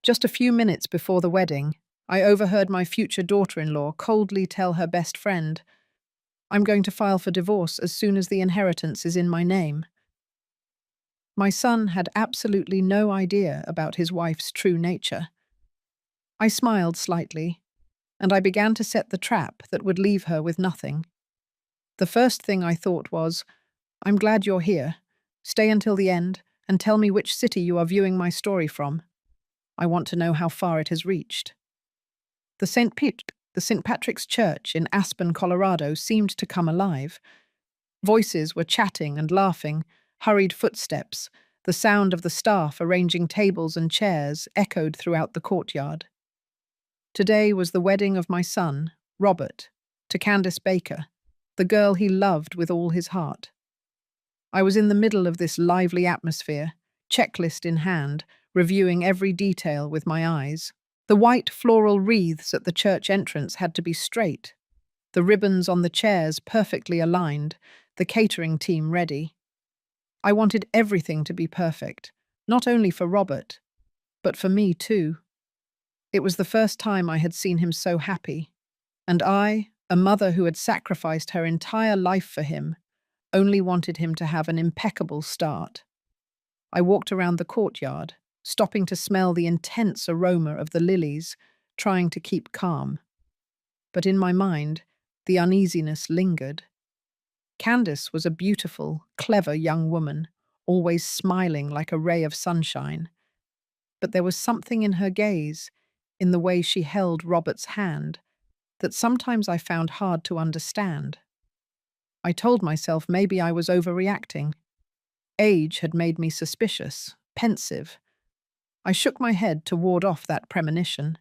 Just a few minutes before the wedding, I overheard my future daughter-in-law coldly tell her best friend, "I'm going to file for divorce as soon as the inheritance is in my name." My son had absolutely no idea about his wife's true nature. I smiled slightly, and I began to set the trap that would leave her with nothing. The first thing I thought was, "I'm glad you're here. Stay until the end and tell me which city you are viewing my story from. I want to know how far it has reached." The St. Patrick's Church in Aspen, Colorado seemed to come alive. Voices were chatting and laughing, hurried footsteps, the sound of the staff arranging tables and chairs echoed throughout the courtyard. Today was the wedding of my son, Robert, to Candace Baker, the girl he loved with all his heart. I was in the middle of this lively atmosphere, checklist in hand, reviewing every detail with my eyes. The white floral wreaths at the church entrance had to be straight, the ribbons on the chairs perfectly aligned, the catering team ready. I wanted everything to be perfect, not only for Robert, but for me too. It was the first time I had seen him so happy, and I, a mother who had sacrificed her entire life for him, only wanted him to have an impeccable start. I walked around the courtyard, stopping to smell the intense aroma of the lilies, trying to keep calm. But in my mind, the uneasiness lingered. Candace was a beautiful, clever young woman, always smiling like a ray of sunshine. But there was something in her gaze, in the way she held Robert's hand, that sometimes I found hard to understand. I told myself maybe I was overreacting. Age had made me suspicious, pensive. I shook my head to ward off that premonition.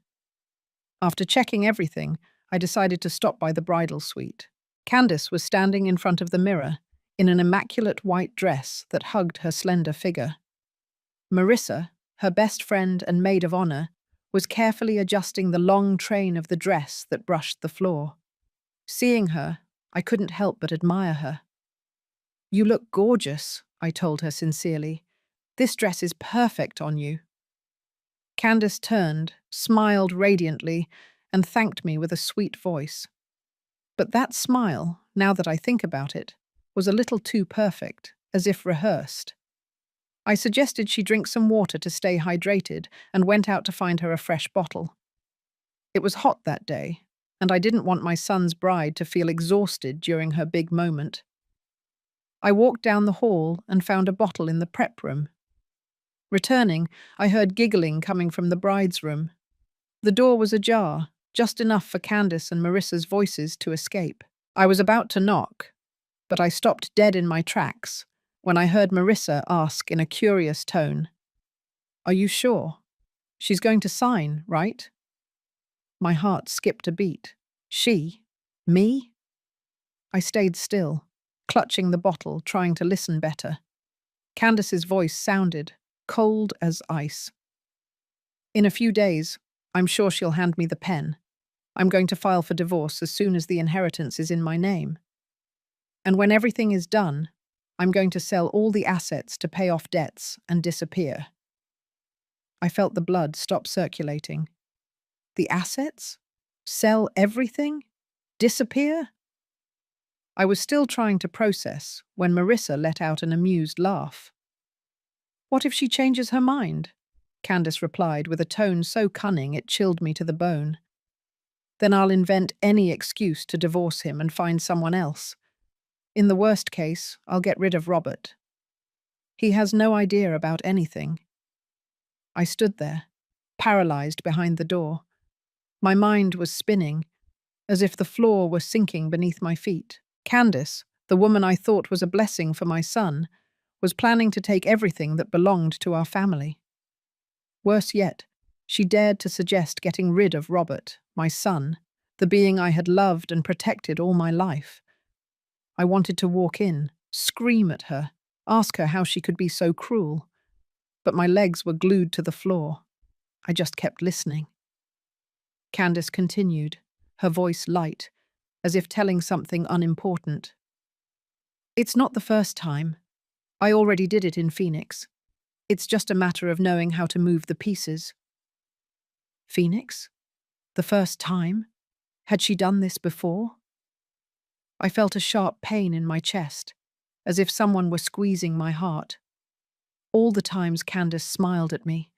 After checking everything, I decided to stop by the bridal suite. Candace was standing in front of the mirror, in an immaculate white dress that hugged her slender figure. Marissa, her best friend and maid of honor, was carefully adjusting the long train of the dress that brushed the floor. Seeing her, I couldn't help but admire her. "You look gorgeous," I told her sincerely. "This dress is perfect on you." Candace turned, smiled radiantly, and thanked me with a sweet voice. But that smile, now that I think about it, was a little too perfect, as if rehearsed. I suggested she drink some water to stay hydrated and went out to find her a fresh bottle. It was hot that day, and I didn't want my son's bride to feel exhausted during her big moment. I walked down the hall and found a bottle in the prep room. Returning, I heard giggling coming from the bride's room. The door was ajar, just enough for Candace and Marissa's voices to escape. I was about to knock, but I stopped dead in my tracks when I heard Marissa ask in a curious tone, "Are you sure? She's going to sign, right?" My heart skipped a beat. She? Me? I stayed still, clutching the bottle, trying to listen better. Candace's voice sounded, cold as ice. "In a few days, I'm sure she'll hand me the pen. I'm going to file for divorce as soon as the inheritance is in my name. And when everything is done, I'm going to sell all the assets to pay off debts and disappear." I felt the blood stop circulating. The assets? Sell everything? Disappear? I was still trying to process when Marissa let out an amused laugh. "What if she changes her mind?" Candace replied with a tone so cunning it chilled me to the bone. "Then I'll invent any excuse to divorce him and find someone else. In the worst case, I'll get rid of Robert. He has no idea about anything." I stood there, paralyzed behind the door. My mind was spinning, as if the floor were sinking beneath my feet. Candace, the woman I thought was a blessing for my son, was planning to take everything that belonged to our family. Worse yet, she dared to suggest getting rid of Robert, my son, the being I had loved and protected all my life. I wanted to walk in, scream at her, ask her how she could be so cruel. But my legs were glued to the floor. I just kept listening. Candace continued, her voice light, as if telling something unimportant. "It's not the first time. I already did it in Phoenix. It's just a matter of knowing how to move the pieces. Phoenix? The first time? Had she done this before? I felt a sharp pain in my chest, as if someone were squeezing my heart. All the times Candace smiled at me,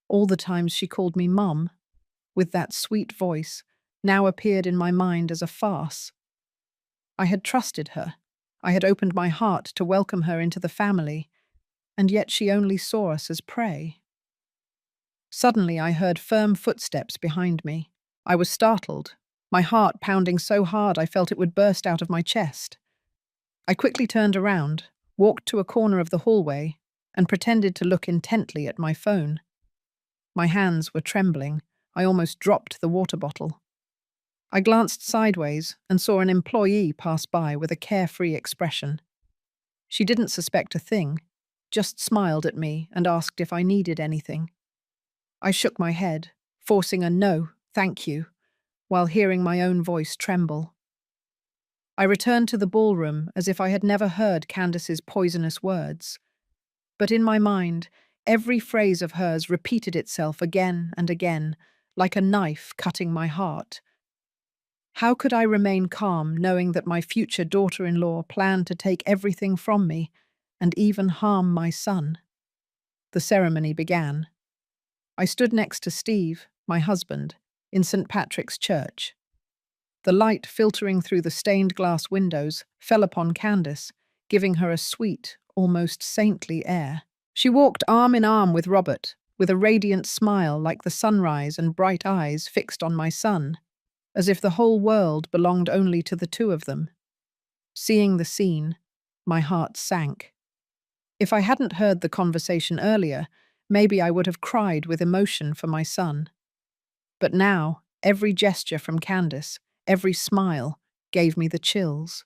all the times she called me Mum, with that sweet voice, now appeared in my mind as a farce. I had trusted her. I had opened my heart to welcome her into the family, and yet she only saw us as prey. Suddenly I heard firm footsteps behind me. I was startled, my heart pounding so hard I felt it would burst out of my chest. I quickly turned around, walked to a corner of the hallway, and pretended to look intently at my phone. My hands were trembling. I almost dropped the water bottle. I glanced sideways and saw an employee pass by with a carefree expression. She didn't suspect a thing, just smiled at me and asked if I needed anything. I shook my head, forcing a no, thank you, while hearing my own voice tremble. I returned to the ballroom as if I had never heard Candace's poisonous words. But in my mind, every phrase of hers repeated itself again and again, like a knife cutting my heart. How could I remain calm knowing that my future daughter-in-law planned to take everything from me and even harm my son? The ceremony began. I stood next to Steve, my husband, in St. Patrick's Church. The light filtering through the stained glass windows fell upon Candace, giving her a sweet, almost saintly air. She walked arm in arm with Robert, with a radiant smile like the sunrise and bright eyes fixed on my son, as if the whole world belonged only to the two of them. Seeing the scene, my heart sank. If I hadn't heard the conversation earlier, maybe I would have cried with emotion for my son. But now, every gesture from Candace, every smile, gave me the chills.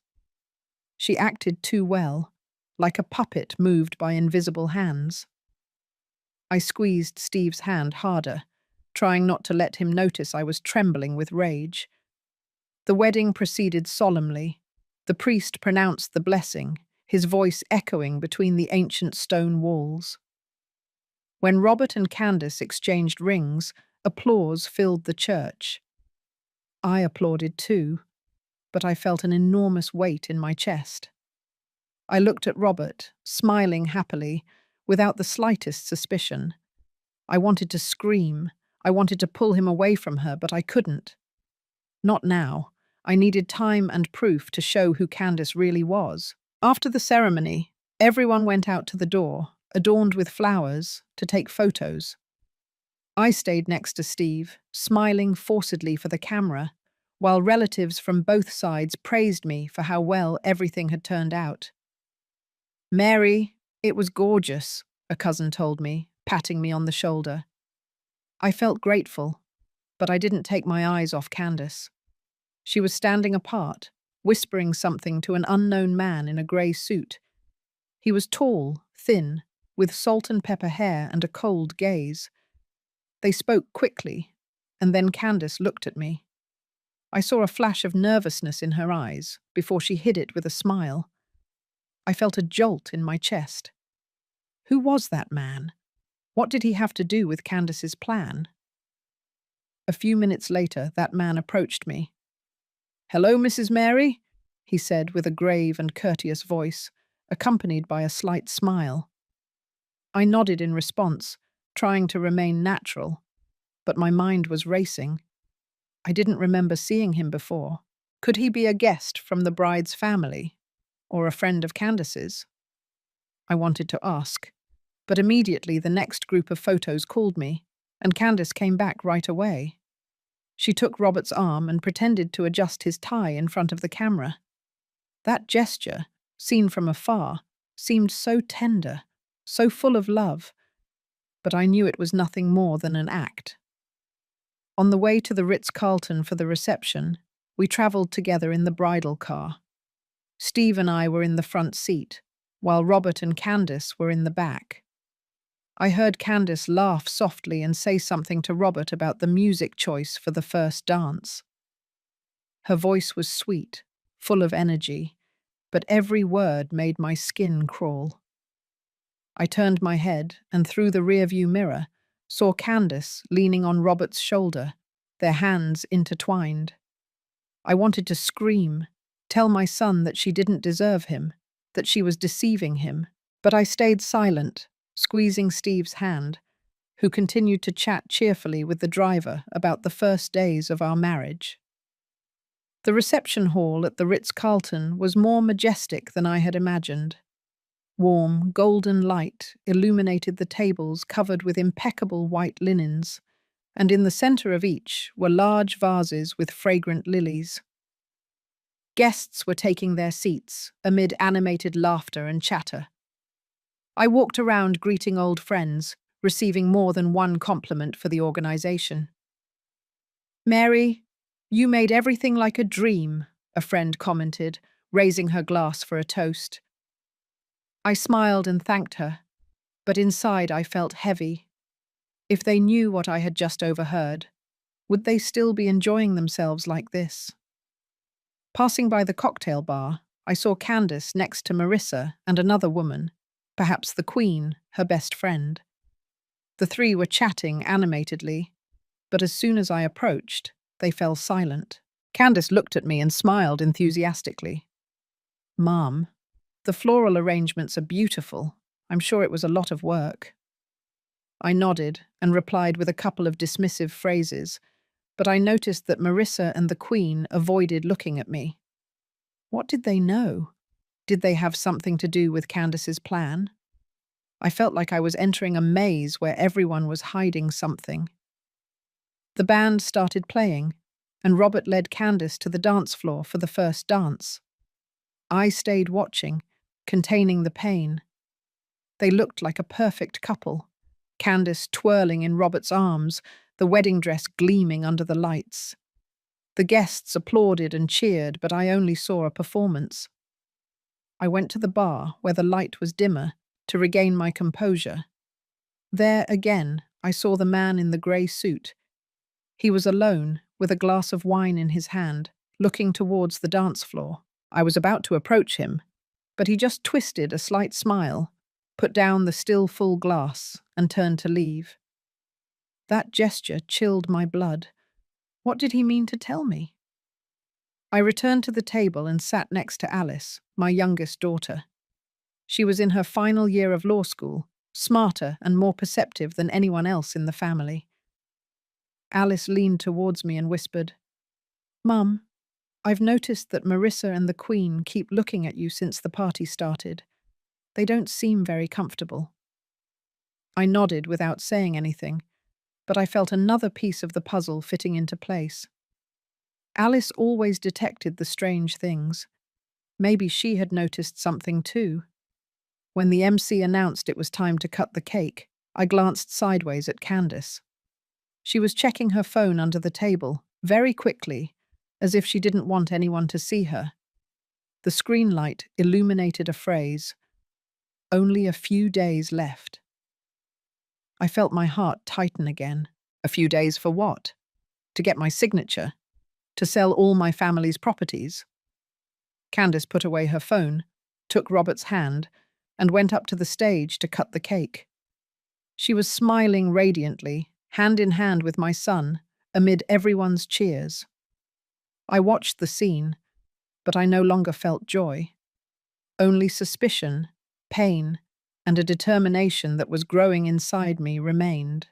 She acted too well, like a puppet moved by invisible hands. I squeezed Steve's hand harder, trying not to let him notice I was trembling with rage. The wedding proceeded solemnly. The priest pronounced the blessing, his voice echoing between the ancient stone walls. When Robert and Candace exchanged rings, applause filled the church. I applauded too, but I felt an enormous weight in my chest. I looked at Robert, smiling happily, without the slightest suspicion. I wanted to scream. I wanted to pull him away from her, but I couldn't. Not now. I needed time and proof to show who Candace really was. After the ceremony, everyone went out to the door, adorned with flowers, to take photos. I stayed next to Steve, smiling forcedly for the camera, while relatives from both sides praised me for how well everything had turned out. "Mary, it was gorgeous," a cousin told me, patting me on the shoulder. I felt grateful, but I didn't take my eyes off Candace. She was standing apart, whispering something to an unknown man in a grey suit. He was tall, thin, with salt and pepper hair and a cold gaze. They spoke quickly, and then Candace looked at me. I saw a flash of nervousness in her eyes before she hid it with a smile. I felt a jolt in my chest. Who was that man? What did he have to do with Candace's plan? A few minutes later, that man approached me. "Hello, Mrs. Mary," he said with a grave and courteous voice, accompanied by a slight smile. I nodded in response, trying to remain natural, but my mind was racing. I didn't remember seeing him before. Could he be a guest from the bride's family, or a friend of Candace's? I wanted to ask, but immediately the next group of photos called me, and Candace came back right away. She took Robert's arm and pretended to adjust his tie in front of the camera. That gesture, seen from afar, seemed so tender, so full of love, but I knew it was nothing more than an act. On the way to the Ritz-Carlton for the reception, we travelled together in the bridal car. Steve and I were in the front seat, while Robert and Candace were in the back. I heard Candace laugh softly and say something to Robert about the music choice for the first dance. Her voice was sweet, full of energy, but every word made my skin crawl. I turned my head, and through the rearview mirror, saw Candace leaning on Robert's shoulder, their hands intertwined. I wanted to scream, tell my son that she didn't deserve him, that she was deceiving him, but I stayed silent, squeezing Steve's hand, who continued to chat cheerfully with the driver about the first days of our marriage. The reception hall at the Ritz-Carlton was more majestic than I had imagined. Warm, golden light illuminated the tables covered with impeccable white linens, and in the center of each were large vases with fragrant lilies. Guests were taking their seats amid animated laughter and chatter. I walked around greeting old friends, receiving more than one compliment for the organization. "Mary, you made everything like a dream," a friend commented, raising her glass for a toast. I smiled and thanked her, but inside I felt heavy. If they knew what I had just overheard, would they still be enjoying themselves like this? Passing by the cocktail bar, I saw Candace next to Marissa and another woman, perhaps the Queen, her best friend. The three were chatting animatedly, but as soon as I approached, they fell silent. Candace looked at me and smiled enthusiastically. "Mom, the floral arrangements are beautiful. I'm sure it was a lot of work." I nodded and replied with a couple of dismissive phrases, but I noticed that Marissa and the Queen avoided looking at me. What did they know? Did they have something to do with Candace's plan? I felt like I was entering a maze where everyone was hiding something. The band started playing, and Robert led Candace to the dance floor for the first dance. I stayed watching, containing the pain. They looked like a perfect couple, Candace twirling in Robert's arms, the wedding dress gleaming under the lights. The guests applauded and cheered, but I only saw a performance. I went to the bar, where the light was dimmer, to regain my composure. There again, I saw the man in the grey suit. He was alone, with a glass of wine in his hand, looking towards the dance floor. I was about to approach him, but he just twisted a slight smile, put down the still full glass, and turned to leave. That gesture chilled my blood. What did he mean to tell me? I returned to the table and sat next to Alice, my youngest daughter. She was in her final year of law school, smarter and more perceptive than anyone else in the family. Alice leaned towards me and whispered, "Mum, I've noticed that Marissa and the Queen keep looking at you since the party started. They don't seem very comfortable." I nodded without saying anything, but I felt another piece of the puzzle fitting into place. Alice always detected the strange things. Maybe she had noticed something too. When the MC announced it was time to cut the cake, I glanced sideways at Candace. She was checking her phone under the table, very quickly, as if she didn't want anyone to see her. The screen light illuminated a phrase, "Only a few days left." I felt my heart tighten again. A few days for what? To get my signature? To sell all my family's properties? Candace put away her phone, took Robert's hand, and went up to the stage to cut the cake. She was smiling radiantly, hand in hand with my son, amid everyone's cheers. I watched the scene, but I no longer felt joy. Only suspicion, pain, and a determination that was growing inside me remained.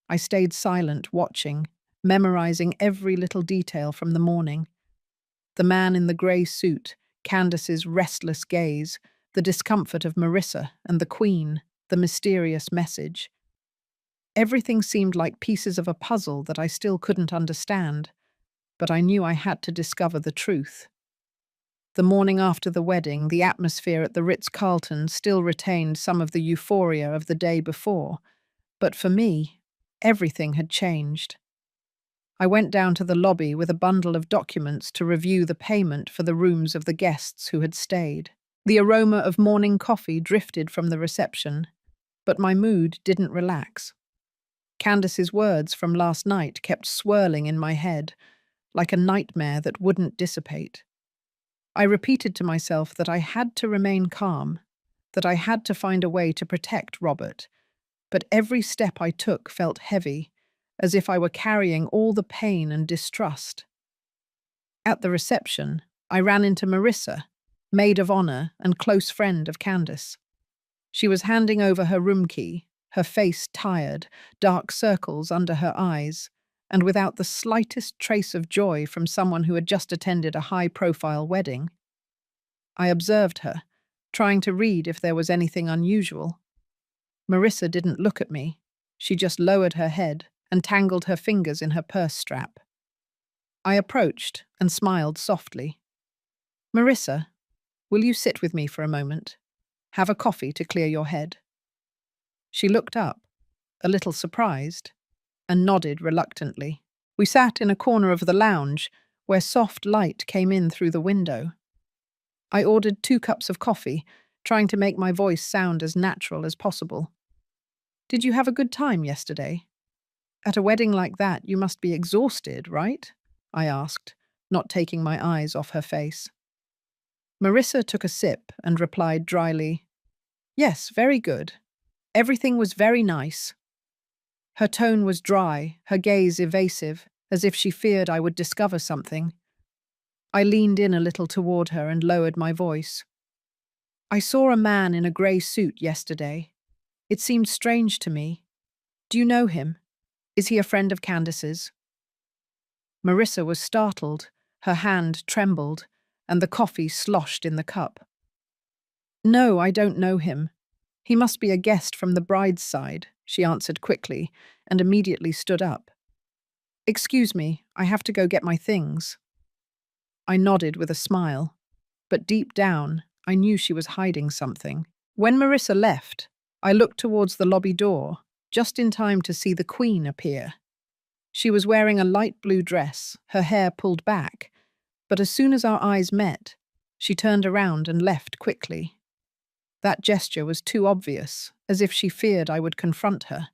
I stayed silent, watching, memorizing every little detail from the morning. The man in the grey suit, Candace's restless gaze, the discomfort of Marissa and the Queen, the mysterious message. Everything seemed like pieces of a puzzle that I still couldn't understand, but I knew I had to discover the truth. The morning after the wedding, the atmosphere at the Ritz-Carlton still retained some of the euphoria of the day before, but for me, everything had changed. I went down to the lobby with a bundle of documents to review the payment for the rooms of the guests who had stayed. The aroma of morning coffee drifted from the reception, but my mood didn't relax. Candace's words from last night kept swirling in my head, like a nightmare that wouldn't dissipate. I repeated to myself that I had to remain calm, that I had to find a way to protect Robert, but every step I took felt heavy, as if I were carrying all the pain and distrust. At the reception, I ran into Marissa, maid of honor and close friend of Candace. She was handing over her room key, her face tired, dark circles under her eyes, and without the slightest trace of joy from someone who had just attended a high-profile wedding. I observed her, trying to read if there was anything unusual. Marissa didn't look at me. She just lowered her head and tangled her fingers in her purse strap. I approached and smiled softly. "Marissa, will you sit with me for a moment? Have a coffee to clear your head." She looked up, a little surprised, and nodded reluctantly. We sat in a corner of the lounge, where soft light came in through the window. I ordered 2 cups of coffee, trying to make my voice sound as natural as possible. "Did you have a good time yesterday? At a wedding like that, you must be exhausted, right?" I asked, not taking my eyes off her face. Marissa took a sip and replied dryly, "Yes, very good. Everything was very nice." Her tone was dry, her gaze evasive, as if she feared I would discover something. I leaned in a little toward her and lowered my voice. "I saw a man in a grey suit yesterday. It seemed strange to me. Do you know him? Is he a friend of Candace's?" Marissa was startled, her hand trembled, and the coffee sloshed in the cup. "No, I don't know him. He must be a guest from the bride's side," she answered quickly, and immediately stood up. "Excuse me, I have to go get my things." I nodded with a smile, but deep down, I knew she was hiding something. When Marissa left, I looked towards the lobby door, just in time to see the Queen appear. She was wearing a light blue dress, her hair pulled back, but as soon as our eyes met, she turned around and left quickly. That gesture was too obvious, as if she feared I would confront her.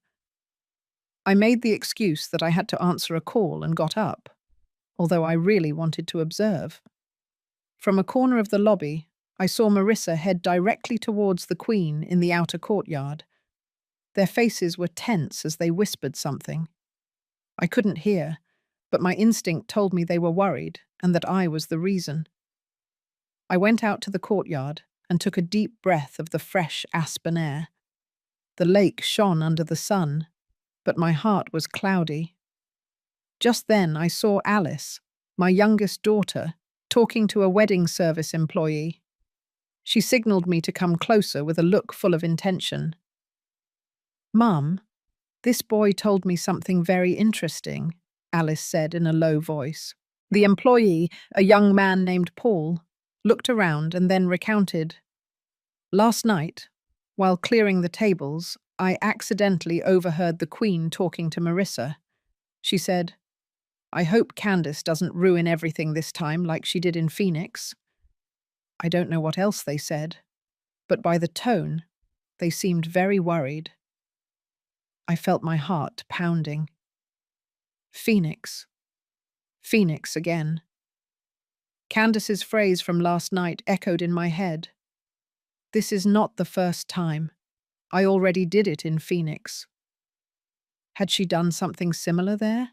I made the excuse that I had to answer a call and got up, although I really wanted to observe. From a corner of the lobby, I saw Marissa head directly towards the Queen in the outer courtyard. Their faces were tense as they whispered something. I couldn't hear, but my instinct told me they were worried and that I was the reason. I went out to the courtyard and took a deep breath of the fresh aspen air. The lake shone under the sun, but my heart was cloudy. Just then I saw Alice, my youngest daughter, talking to a wedding service employee. She signaled me to come closer with a look full of intention. "Mum, this boy told me something very interesting," Alice said in a low voice. The employee, a young man named Paul, looked around and then recounted. "Last night, while clearing the tables, I accidentally overheard the Queen talking to Marissa. She said, 'I hope Candace doesn't ruin everything this time like she did in Phoenix.' I don't know what else they said, but by the tone, they seemed very worried." I felt my heart pounding. Phoenix. Phoenix again. Candace's phrase from last night echoed in my head. This is not the first time. I already did it in Phoenix. Had she done something similar there?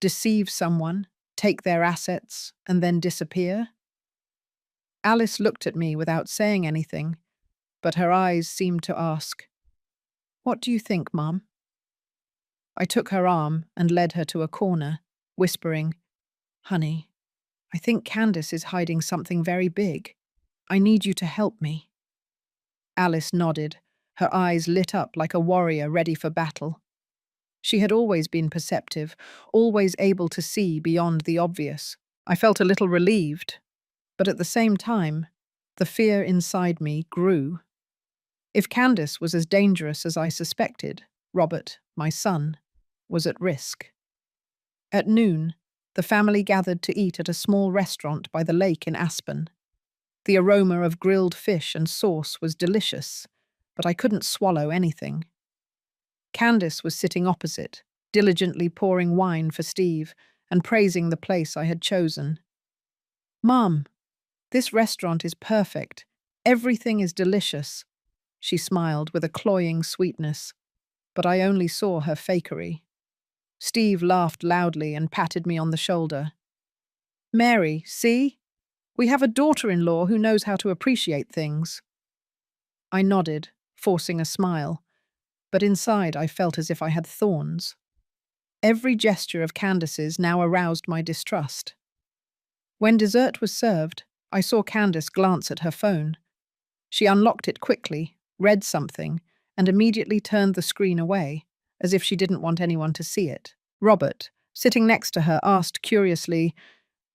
Deceive someone, take their assets, and then disappear? Alice looked at me without saying anything, but her eyes seemed to ask, "What do you think, Mum?" I took her arm and led her to a corner, whispering, "Honey, I think Candace is hiding something very big. I need you to help me." Alice nodded, her eyes lit up like a warrior ready for battle. She had always been perceptive, always able to see beyond the obvious. I felt a little relieved, but at the same time, the fear inside me grew. If Candace was as dangerous as I suspected, Robert, my son, was at risk. At noon, the family gathered to eat at a small restaurant by the lake in Aspen. The aroma of grilled fish and sauce was delicious, but I couldn't swallow anything. Candace was sitting opposite, diligently pouring wine for Steve and praising the place I had chosen. "Mom, this restaurant is perfect. Everything is delicious," she smiled with a cloying sweetness. but I only saw her fakery. Steve laughed loudly and patted me on the shoulder. Mary, see? We have a daughter-in-law who knows how to appreciate things. I nodded, forcing a smile, but inside I felt as if I had thorns. Every gesture of Candace's now aroused my distrust. When dessert was served, I saw Candace glance at her phone. She unlocked it quickly, read something, and immediately turned the screen away, as if she didn't want anyone to see it. Robert, sitting next to her, asked curiously,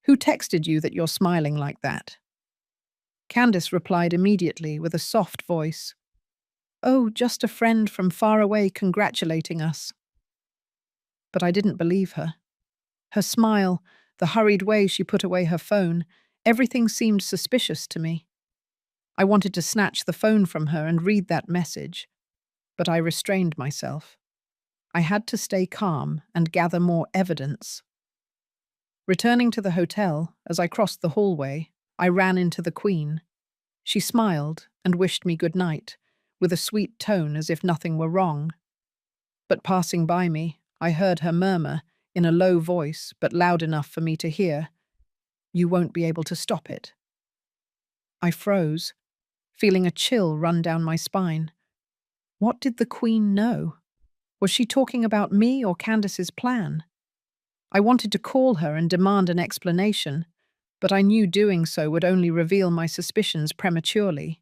"Who texted you that you're smiling like that?" Candace replied immediately with a soft voice, "Oh, just a friend from far away congratulating us." But I didn't believe her. Her smile, the hurried way she put away her phone, everything seemed suspicious to me. I wanted to snatch the phone from her and read that message, but I restrained myself. I had to stay calm and gather more evidence. Returning to the hotel, as I crossed the hallway, I ran into the Queen. She smiled and wished me good night, with a sweet tone as if nothing were wrong. But passing by me, I heard her murmur, in a low voice but loud enough for me to hear, "You won't be able to stop it." I froze, feeling a chill run down my spine. What did the Queen know? Was she talking about me or Candace's plan? I wanted to call her and demand an explanation, but I knew doing so would only reveal my suspicions prematurely.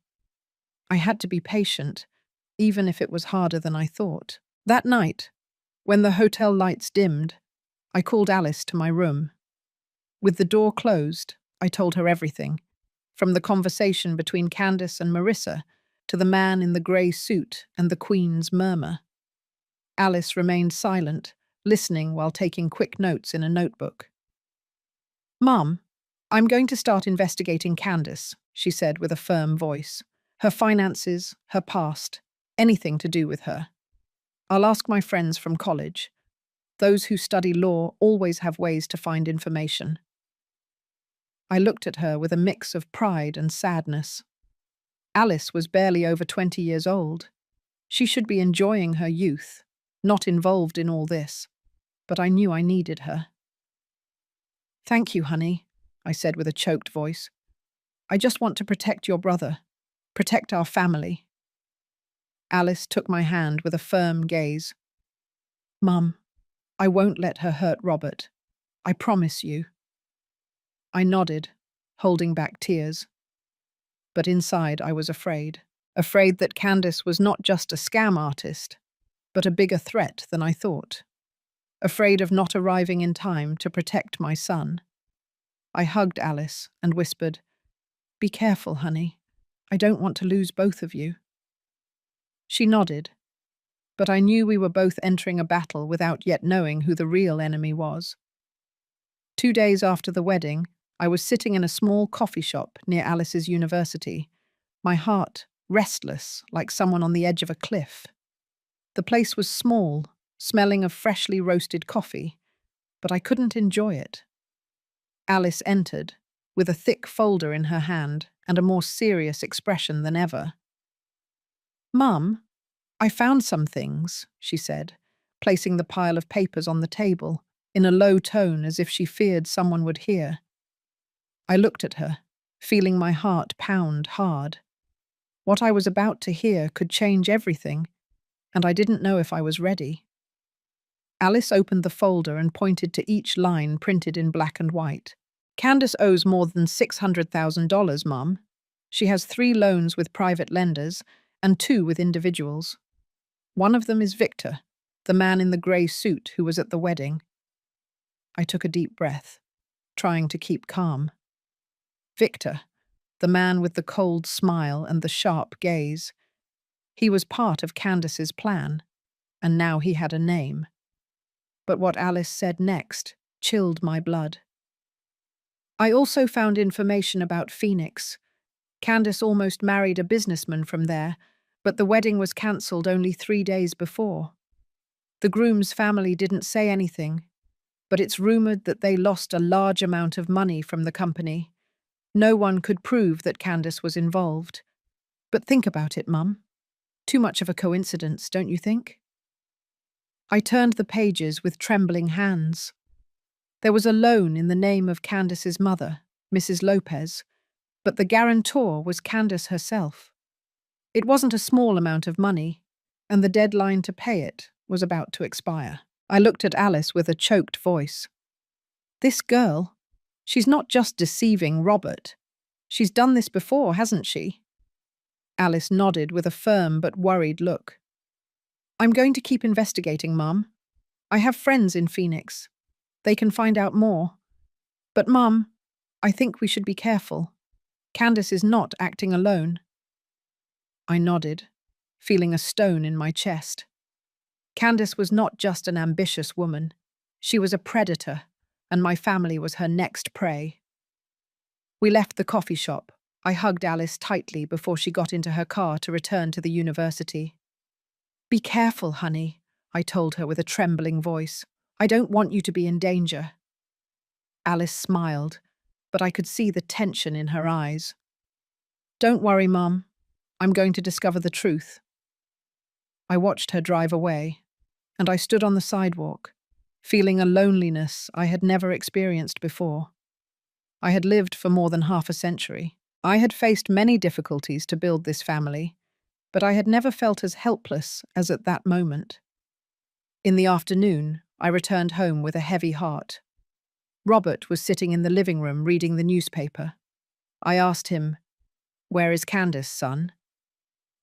I had to be patient, even if it was harder than I thought. That night, when the hotel lights dimmed, I called Alice to my room. With the door closed, I told her everything, from the conversation between Candace and Marissa to the man in the grey suit and the Queen's murmur. Alice remained silent, listening while taking quick notes in a notebook. "Mum, I'm going to start investigating Candace," she said with a firm voice. "Her finances, her past, anything to do with her. I'll ask my friends from college. Those who study law always have ways to find information." I looked at her with a mix of pride and sadness. Alice was barely over 20 years old. She should be enjoying her youth, not involved in all this. But I knew I needed her. "Thank you, honey," I said with a choked voice. "I just want to protect your brother, protect our family." Alice took my hand with a firm gaze. "Mum, I won't let her hurt Robert. I promise you." I nodded, holding back tears. But inside I was afraid that Candace was not just a scam artist, but a bigger threat than I thought. Afraid of not arriving in time to protect my son. I hugged Alice and whispered, "Be careful, honey. I don't want to lose both of you." She nodded, but I knew we were both entering a battle without yet knowing who the real enemy was. 2 days after the wedding, I was sitting in a small coffee shop near Alice's university, my heart restless like someone on the edge of a cliff. The place was small, smelling of freshly roasted coffee, but I couldn't enjoy it. Alice entered, with a thick folder in her hand and a more serious expression than ever. "Mum, I found some things," she said, placing the pile of papers on the table, in a low tone as if she feared someone would hear. I looked at her, feeling my heart pound hard. What I was about to hear could change everything, and I didn't know if I was ready. Alice opened the folder and pointed to each line printed in black and white. "Candace owes more than $600,000, Mum. She has 3 loans with private lenders and 2 with individuals. One of them is Victor, the man in the grey suit who was at the wedding." I took a deep breath, trying to keep calm. Victor, the man with the cold smile and the sharp gaze. He was part of Candace's plan, and now he had a name. But what Alice said next chilled my blood. "I also found information about Phoenix. Candace almost married a businessman from there, but the wedding was cancelled only 3 days before. The groom's family didn't say anything, but it's rumored that they lost a large amount of money from the company. No one could prove that Candace was involved. But think about it, Mum. Too much of a coincidence, don't you think?" I turned the pages with trembling hands. There was a loan in the name of Candace's mother, Mrs. Lopez, but the guarantor was Candace herself. It wasn't a small amount of money, and the deadline to pay it was about to expire. I looked at Alice with a choked voice. This girl, she's not just deceiving Robert. She's done this before, hasn't she? Alice nodded with a firm but worried look. I'm going to keep investigating, Mum. I have friends in Phoenix. They can find out more. But, Mum, I think we should be careful. Candace is not acting alone. I nodded, feeling a stone in my chest. Candace was not just an ambitious woman. She was a predator, and my family was her next prey. We left the coffee shop. I hugged Alice tightly before she got into her car to return to the university. Be careful, honey, I told her with a trembling voice. I don't want you to be in danger. Alice smiled, but I could see the tension in her eyes. Don't worry, Mum. I'm going to discover the truth. I watched her drive away, and I stood on the sidewalk, feeling a loneliness I had never experienced before. I had lived for more than half a century. I had faced many difficulties to build this family, but I had never felt as helpless as at that moment. In the afternoon, I returned home with a heavy heart. Robert was sitting in the living room reading the newspaper. I asked him, "Where is Candace, son?"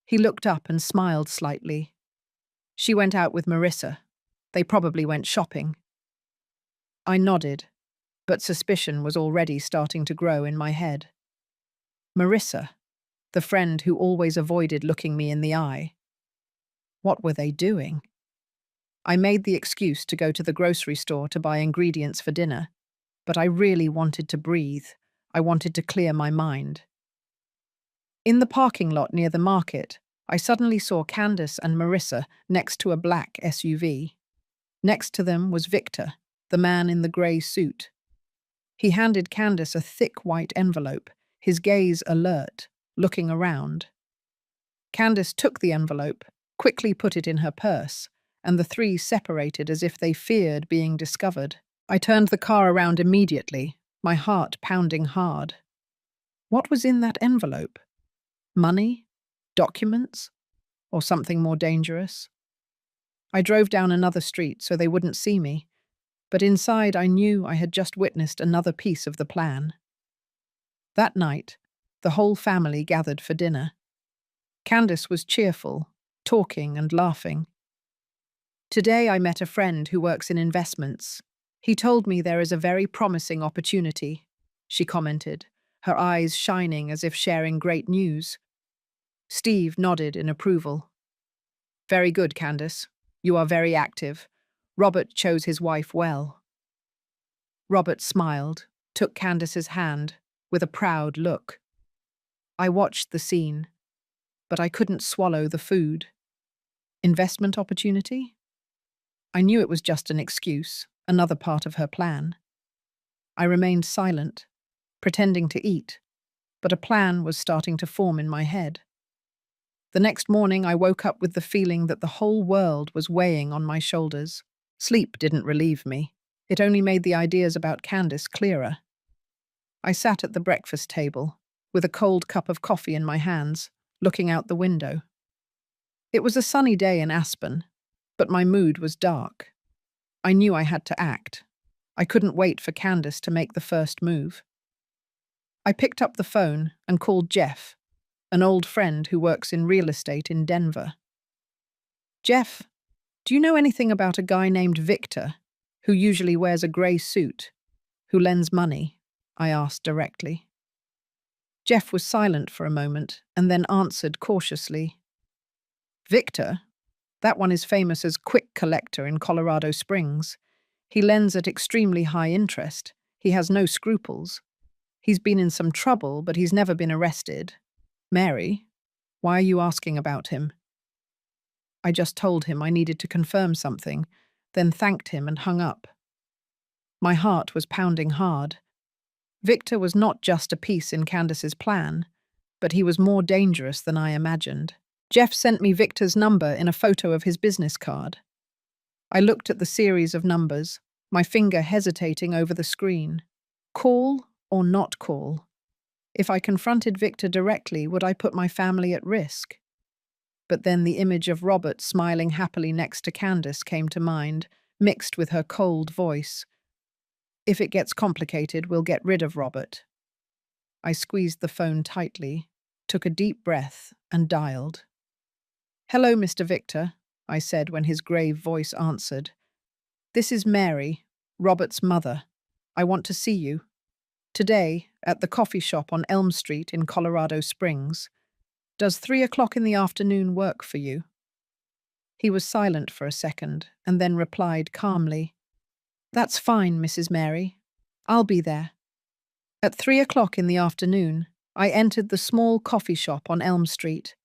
He looked up and smiled slightly. She went out with Marissa. They probably went shopping. I nodded, but suspicion was already starting to grow in my head. Marissa, the friend who always avoided looking me in the eye. What were they doing? I made the excuse to go to the grocery store to buy ingredients for dinner, but I really wanted to breathe. I wanted to clear my mind. In the parking lot near the market, I suddenly saw Candace and Marissa next to a black SUV. Next to them was Victor, the man in the grey suit. He handed Candace a thick white envelope, his gaze alert, looking around. Candace took the envelope, quickly put it in her purse, and the three separated as if they feared being discovered. I turned the car around immediately, my heart pounding hard. What was in that envelope? Money? Documents? Or something more dangerous? I drove down another street so they wouldn't see me, but inside I knew I had just witnessed another piece of the plan. That night, the whole family gathered for dinner. Candace was cheerful, talking and laughing. Today I met a friend who works in investments. He told me there is a very promising opportunity, she commented, her eyes shining as if sharing great news. Steve nodded in approval. Very good, Candace. You are very active. Robert chose his wife well. Robert smiled, took Candace's hand, with a proud look. I watched the scene, but I couldn't swallow the food. Investment opportunity? I knew it was just an excuse, another part of her plan. I remained silent, pretending to eat, but a plan was starting to form in my head. The next morning I woke up with the feeling that the whole world was weighing on my shoulders. Sleep didn't relieve me. It only made the ideas about Candace clearer. I sat at the breakfast table, with a cold cup of coffee in my hands, looking out the window. It was a sunny day in Aspen, but my mood was dark. I knew I had to act. I couldn't wait for Candace to make the first move. I picked up the phone and called Jeff, an old friend who works in real estate in Denver. Jeff, do you know anything about a guy named Victor, who usually wears a grey suit, who lends money? I asked directly. Jeff was silent for a moment and then answered cautiously. Victor? That one is famous as Quick Collector in Colorado Springs. He lends at extremely high interest. He has no scruples. He's been in some trouble, but he's never been arrested. Mary, why are you asking about him? I just told him I needed to confirm something, then thanked him and hung up. My heart was pounding hard. Victor was not just a piece in Candace's plan, but he was more dangerous than I imagined. Jeff sent me Victor's number in a photo of his business card. I looked at the series of numbers, my finger hesitating over the screen. Call or not call? If I confronted Victor directly, would I put my family at risk? But then the image of Robert smiling happily next to Candace came to mind, mixed with her cold voice. If it gets complicated, we'll get rid of Robert. I squeezed the phone tightly, took a deep breath, and dialed. Hello, Mr. Victor, I said when his grave voice answered. This is Mary, Robert's mother. I want to see you. Today, at the coffee shop on Elm Street in Colorado Springs. Does 3 o'clock in the afternoon work for you? He was silent for a second, and then replied calmly, That's fine, Mrs. Mary. I'll be there. At 3 o'clock in the afternoon, I entered the small coffee shop on Elm Street.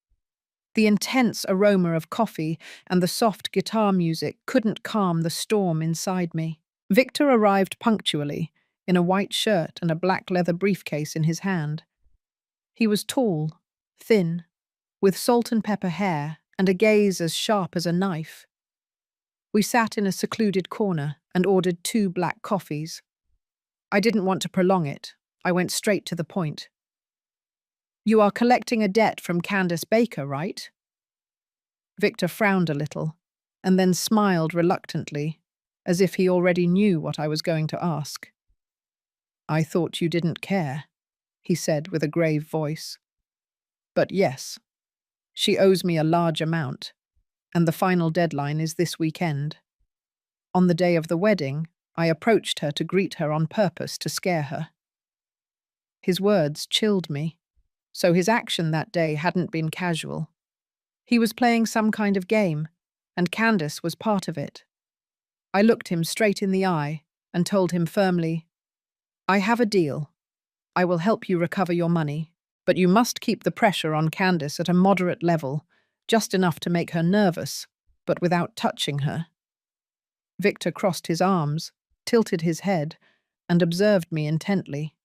The intense aroma of coffee and the soft guitar music couldn't calm the storm inside me. Victor arrived punctually, in a white shirt and a black leather briefcase in his hand. He was tall, thin, with salt and pepper hair and a gaze as sharp as a knife. We sat in a secluded corner and ordered 2 black coffees. I didn't want to prolong it. I went straight to the point. You are collecting a debt from Candace Baker, right? Victor frowned a little, and then smiled reluctantly, as if he already knew what I was going to ask. I thought you didn't care, he said with a grave voice. But yes, she owes me a large amount, and the final deadline is this weekend. On the day of the wedding, I approached her to greet her on purpose to scare her. His words chilled me, so his action that day hadn't been casual. He was playing some kind of game, and Candace was part of it. I looked him straight in the eye and told him firmly, I have a deal. I will help you recover your money, but you must keep the pressure on Candace at a moderate level, just enough to make her nervous, but without touching her. Victor crossed his arms, tilted his head, and observed me intently.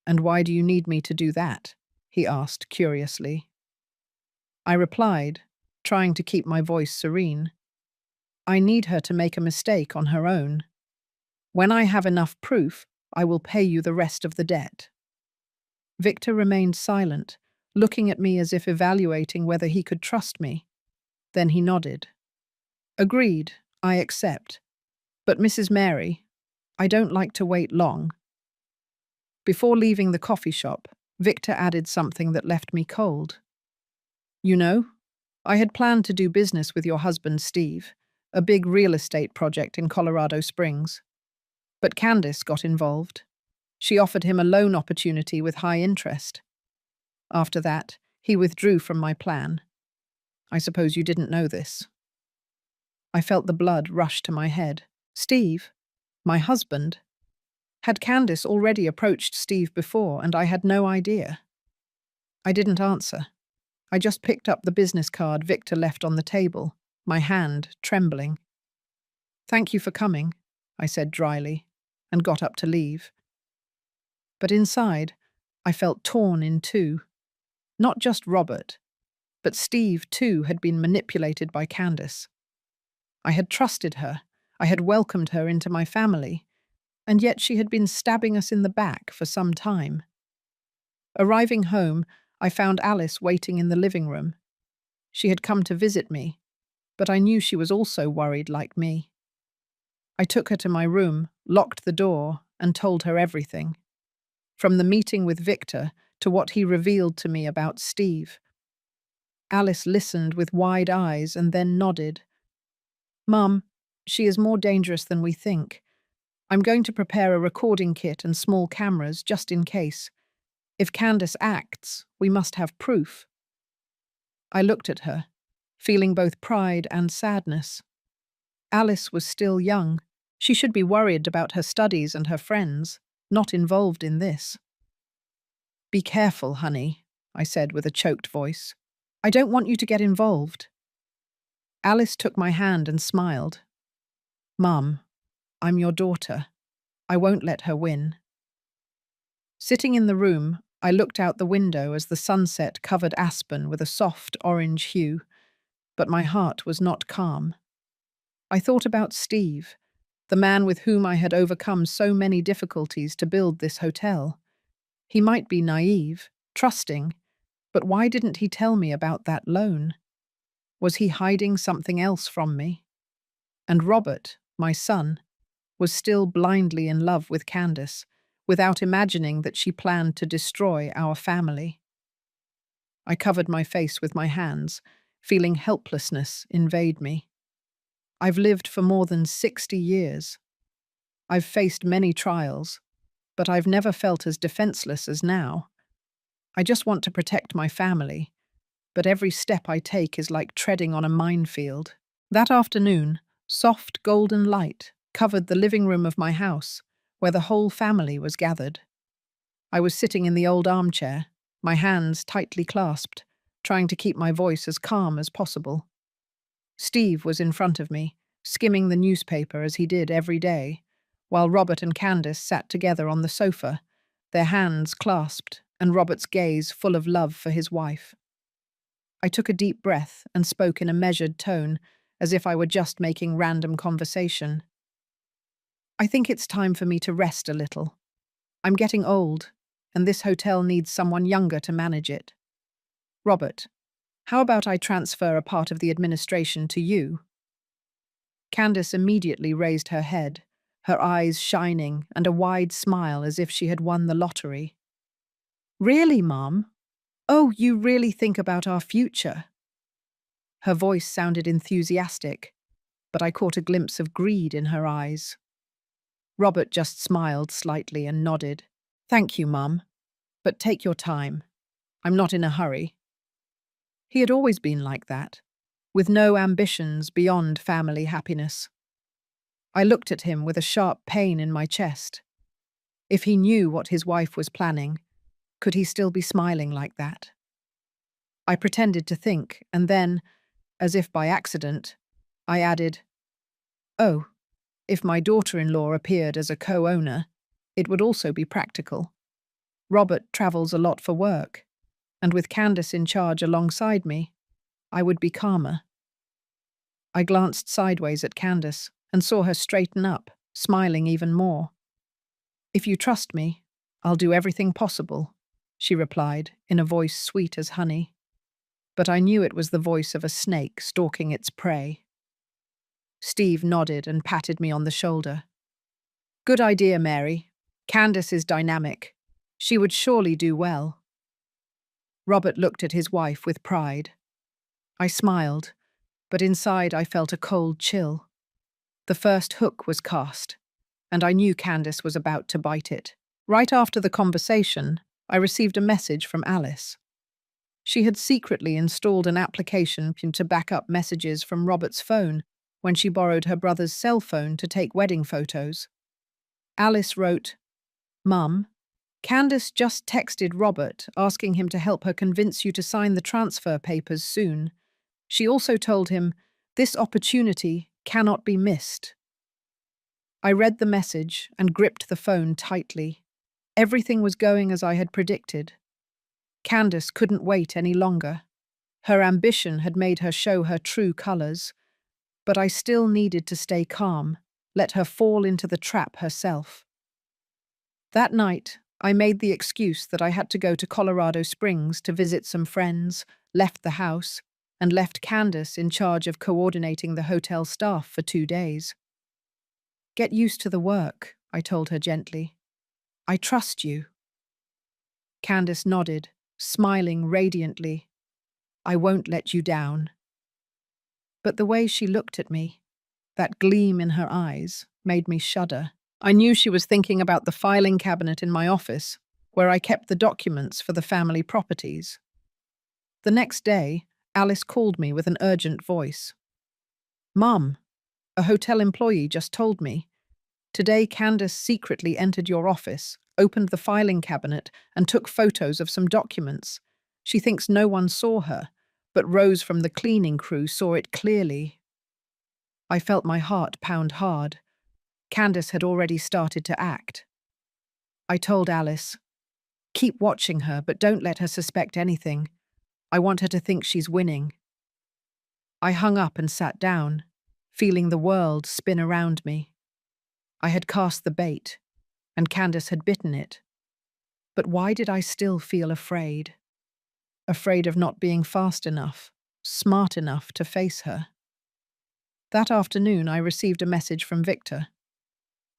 And why do you need me to do that? He asked curiously. I replied, trying to keep my voice serene. I need her to make a mistake on her own. When I have enough proof, I will pay you the rest of the debt. Victor remained silent, looking at me as if evaluating whether he could trust me. Then he nodded. Agreed, I accept. But Mrs. Mary, I don't like to wait long. Before leaving the coffee shop, Victor added something that left me cold. You know, I had planned to do business with your husband, Steve, a big real estate project in Colorado Springs. But Candace got involved. She offered him a loan opportunity with high interest. After that, he withdrew from my plan. I suppose you didn't know this. I felt the blood rush to my head. Steve, my husband. Had Candace already approached Steve before, and I had no idea? I didn't answer. I just picked up the business card Victor left on the table, my hand trembling. Thank you for coming, I said dryly, and got up to leave. But inside, I felt torn in two. Not just Robert, but Steve too had been manipulated by Candace. I had trusted her, I had welcomed her into my family, and yet she had been stabbing us in the back for some time. Arriving home, I found Alice waiting in the living room. She had come to visit me, but I knew she was also worried like me. I took her to my room, locked the door, and told her everything. From the meeting with Victor to what he revealed to me about Steve. Alice listened with wide eyes and then nodded. Mum, she is more dangerous than we think. I'm going to prepare a recording kit and small cameras just in case. If Candace acts, we must have proof. I looked at her, feeling both pride and sadness. Alice was still young. She should be worried about her studies and her friends, not involved in this. Be careful, honey, I said with a choked voice. I don't want you to get involved. Alice took my hand and smiled. Mum, I'm your daughter. I won't let her win. Sitting in the room, I looked out the window as the sunset covered Aspen with a soft orange hue, but my heart was not calm. I thought about Steve, the man with whom I had overcome so many difficulties to build this hotel. He might be naive, trusting, but why didn't he tell me about that loan? Was he hiding something else from me? And Robert, my son, was still blindly in love with Candace, without imagining that she planned to destroy our family. I covered my face with my hands, feeling helplessness invade me. I've lived for more than 60 years. I've faced many trials, but I've never felt as defenseless as now. I just want to protect my family, but every step I take is like treading on a minefield. That afternoon, soft golden light covered the living room of my house, where the whole family was gathered. I was sitting in the old armchair, my hands tightly clasped, trying to keep my voice as calm as possible. Steve was in front of me, skimming the newspaper as he did every day, while Robert and Candace sat together on the sofa, their hands clasped and Robert's gaze full of love for his wife. I took a deep breath and spoke in a measured tone, as if I were just making random conversation. I think it's time for me to rest a little. I'm getting old, and this hotel needs someone younger to manage it. Robert, how about I transfer a part of the administration to you? Candace immediately raised her head, her eyes shining and a wide smile as if she had won the lottery. Really, Mom? Oh, you really think about our future? Her voice sounded enthusiastic, but I caught a glimpse of greed in her eyes. Robert just smiled slightly and nodded. Thank you, Mum, but take your time. I'm not in a hurry. He had always been like that, with no ambitions beyond family happiness. I looked at him with a sharp pain in my chest. If he knew what his wife was planning, could he still be smiling like that? I pretended to think, and then, as if by accident, I added, "Oh, if my daughter-in-law appeared as a co-owner, it would also be practical. Robert travels a lot for work, and with Candace in charge alongside me, I would be calmer." I glanced sideways at Candace and saw her straighten up, smiling even more. "If you trust me, I'll do everything possible," she replied in a voice sweet as honey. But I knew it was the voice of a snake stalking its prey. Steve nodded and patted me on the shoulder. "Good idea, Mary. Candace is dynamic. She would surely do well." Robert looked at his wife with pride. I smiled, but inside I felt a cold chill. The first hook was cast, and I knew Candace was about to bite it. Right after the conversation, I received a message from Alice. She had secretly installed an application to back up messages from Robert's phone when she borrowed her brother's cell phone to take wedding photos. Alice wrote, "Mum, Candace just texted Robert asking him to help her convince you to sign the transfer papers soon. She also told him, 'This opportunity cannot be missed.'" I read the message and gripped the phone tightly. Everything was going as I had predicted. Candace couldn't wait any longer. Her ambition had made her show her true colours, but I still needed to stay calm, let her fall into the trap herself. That night, I made the excuse that I had to go to Colorado Springs to visit some friends, left the house, and left Candace in charge of coordinating the hotel staff for 2 days. "Get used to the work," I told her gently. "I trust you." Candace nodded, smiling radiantly. "I won't let you down." But the way she looked at me, that gleam in her eyes, made me shudder. I knew she was thinking about the filing cabinet in my office, where I kept the documents for the family properties. The next day, Alice called me with an urgent voice. "Mum, a hotel employee just told me. Today Candace secretly entered your office, opened the filing cabinet, and took photos of some documents. She thinks no one saw her, but Rose from the cleaning crew saw it clearly." I felt my heart pound hard. Candace had already started to act. I told Alice, "Keep watching her, but don't let her suspect anything. I want her to think she's winning." I hung up and sat down, feeling the world spin around me. I had cast the bait, and Candace had bitten it. But why did I still feel afraid? Afraid of not being fast enough, smart enough to face her. That afternoon, I received a message from Victor.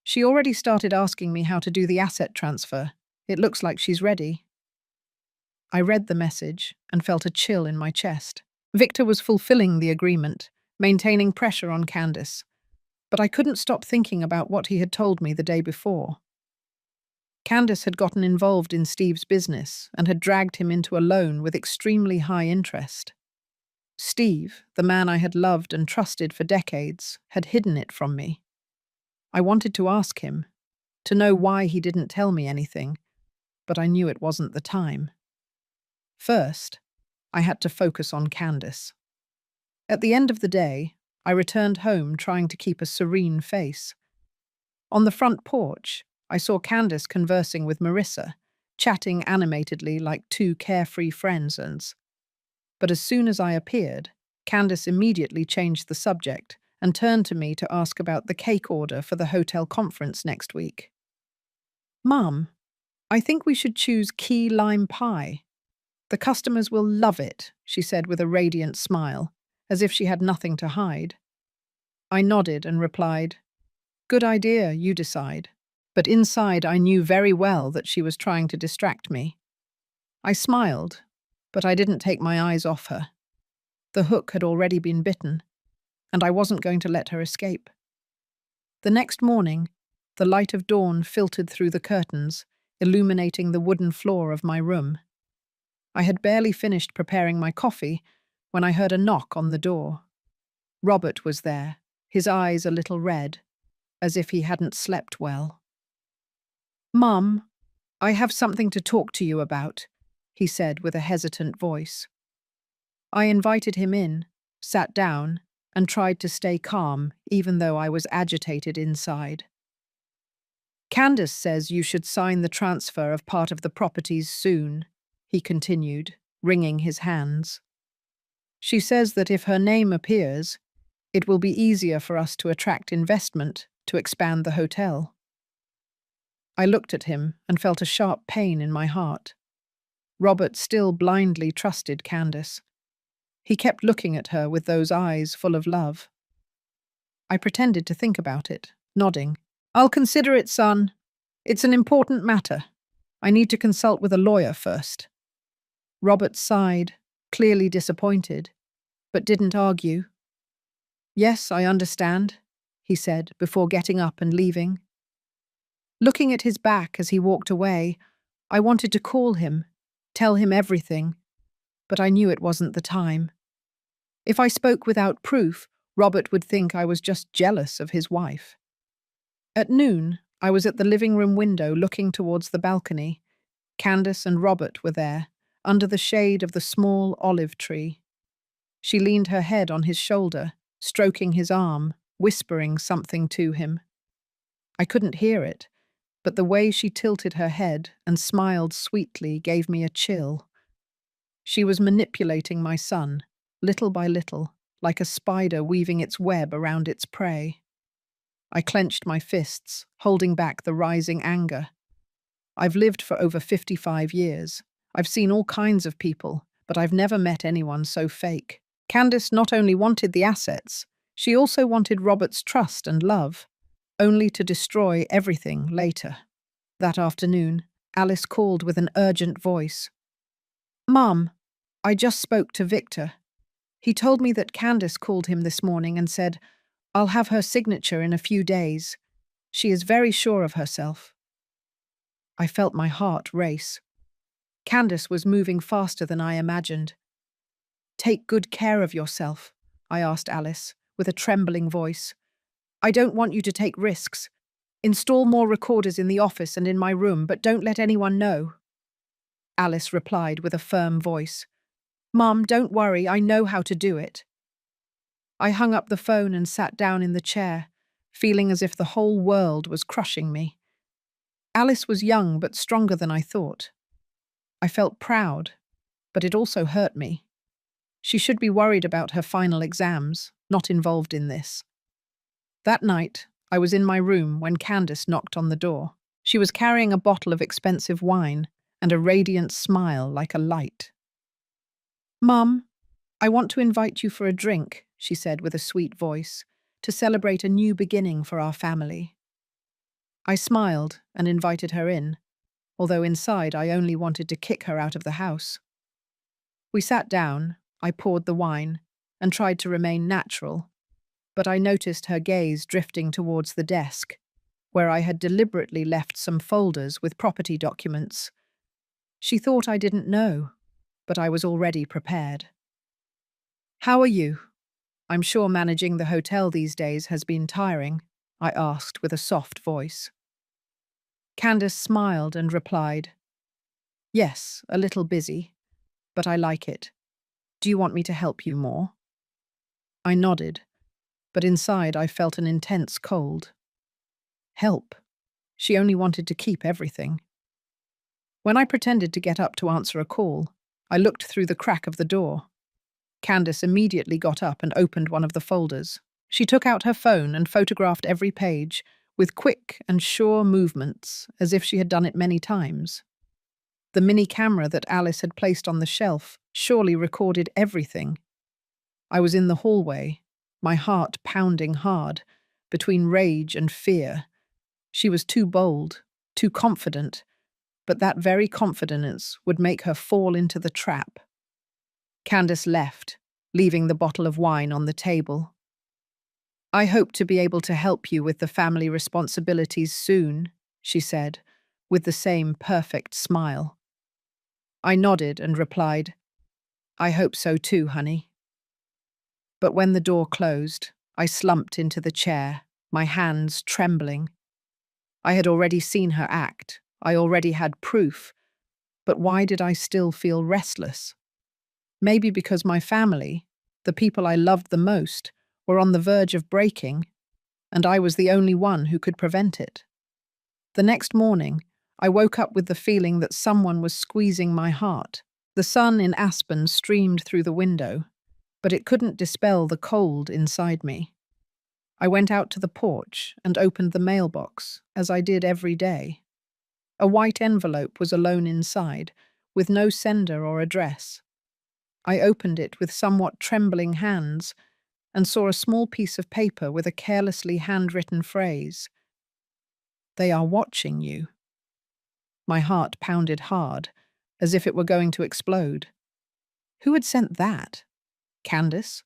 She already started asking me how to do the asset transfer. It looks like she's ready. I read the message and felt a chill in my chest. Victor was fulfilling the agreement, maintaining pressure on Candace, but I couldn't stop thinking about what he had told me the day before. Candace had gotten involved in Steve's business and had dragged him into a loan with extremely high interest. Steve, the man I had loved and trusted for decades, had hidden it from me. I wanted to ask him, to know why he didn't tell me anything, but I knew it wasn't the time. First, I had to focus on Candace. At the end of the day, I returned home trying to keep a serene face. On the front porch, I saw Candace conversing with Marissa, chatting animatedly like two carefree friends. But as soon as I appeared, Candace immediately changed the subject and turned to me to ask about the cake order for the hotel conference next week. "Mum, I think we should choose key lime pie. The customers will love it," she said with a radiant smile, as if she had nothing to hide. I nodded and replied, "Good idea, you decide." But inside I knew very well that she was trying to distract me. I smiled, but I didn't take my eyes off her. The hook had already been bitten, and I wasn't going to let her escape. The next morning, the light of dawn filtered through the curtains, illuminating the wooden floor of my room. I had barely finished preparing my coffee when I heard a knock on the door. Robert was there, his eyes a little red, as if he hadn't slept well. "Mum, I have something to talk to you about," he said with a hesitant voice. I invited him in, sat down, and tried to stay calm, even though I was agitated inside. "Candace says you should sign the transfer of part of the properties soon," he continued, wringing his hands. "She says that if her name appears, it will be easier for us to attract investment to expand the hotel." I looked at him and felt a sharp pain in my heart. Robert still blindly trusted Candace. He kept looking at her with those eyes full of love. I pretended to think about it, nodding. "I'll consider it, son. It's an important matter. I need to consult with a lawyer first." Robert sighed, clearly disappointed, but didn't argue. "Yes, I understand," he said before getting up and leaving. Looking at his back as he walked away, I wanted to call him, tell him everything, but I knew it wasn't the time. If I spoke without proof, Robert would think I was just jealous of his wife. At noon, I was at the living room window looking towards the balcony. Candace and Robert were there, under the shade of the small olive tree. She leaned her head on his shoulder, stroking his arm, whispering something to him. I couldn't hear it, but the way she tilted her head and smiled sweetly gave me a chill. She was manipulating my son, little by little, like a spider weaving its web around its prey. I clenched my fists, holding back the rising anger. I've lived for over 55 years. I've seen all kinds of people, but I've never met anyone so fake. Candace not only wanted the assets, she also wanted Robert's trust and love, only to destroy everything later. That afternoon, Alice called with an urgent voice. "Mum, I just spoke to Victor. He told me that Candace called him this morning and said, 'I'll have her signature in a few days. She is very sure of herself.'" I felt my heart race. Candace was moving faster than I imagined. "Take good care of yourself," I asked Alice, with a trembling voice. "I don't want you to take risks. Install more recorders in the office and in my room, but don't let anyone know." Alice replied with a firm voice. "Mum, don't worry, I know how to do it." I hung up the phone and sat down in the chair, feeling as if the whole world was crushing me. Alice was young but stronger than I thought. I felt proud, but it also hurt me. She should be worried about her final exams, not involved in this. That night, I was in my room when Candace knocked on the door. She was carrying a bottle of expensive wine and a radiant smile like a light. "Mum, I want to invite you for a drink," she said with a sweet voice, "to celebrate a new beginning for our family." I smiled and invited her in, although inside I only wanted to kick her out of the house. We sat down, I poured the wine, and tried to remain natural, but I noticed her gaze drifting towards the desk, where I had deliberately left some folders with property documents. She thought I didn't know, but I was already prepared. "How are you? I'm sure managing the hotel these days has been tiring," I asked with a soft voice. Candace smiled and replied, "Yes, a little busy, but I like it. Do you want me to help you more?" I nodded, but inside I felt an intense cold. Help? She only wanted to keep everything. When I pretended to get up to answer a call, I looked through the crack of the door. Candace immediately got up and opened one of the folders. She took out her phone and photographed every page, with quick and sure movements, as if she had done it many times. The mini camera that Alice had placed on the shelf surely recorded everything. I was in the hallway, my heart pounding hard, between rage and fear. She was too bold, too confident, but that very confidence would make her fall into the trap. Candace left, leaving the bottle of wine on the table. "I hope to be able to help you with the family responsibilities soon," she said, with the same perfect smile. I nodded and replied, "I hope so too, honey." But when the door closed, I slumped into the chair, my hands trembling. I had already seen her act. I already had proof. But why did I still feel restless? Maybe because my family, the people I loved the most, were on the verge of breaking, and I was the only one who could prevent it. The next morning, I woke up with the feeling that someone was squeezing my heart. The sun in Aspen streamed through the window, but it couldn't dispel the cold inside me. I went out to the porch and opened the mailbox, as I did every day. A white envelope was alone inside, with no sender or address. I opened it with somewhat trembling hands and saw a small piece of paper with a carelessly handwritten phrase. "They are watching you." My heart pounded hard, as if it were going to explode. Who had sent that? Candace?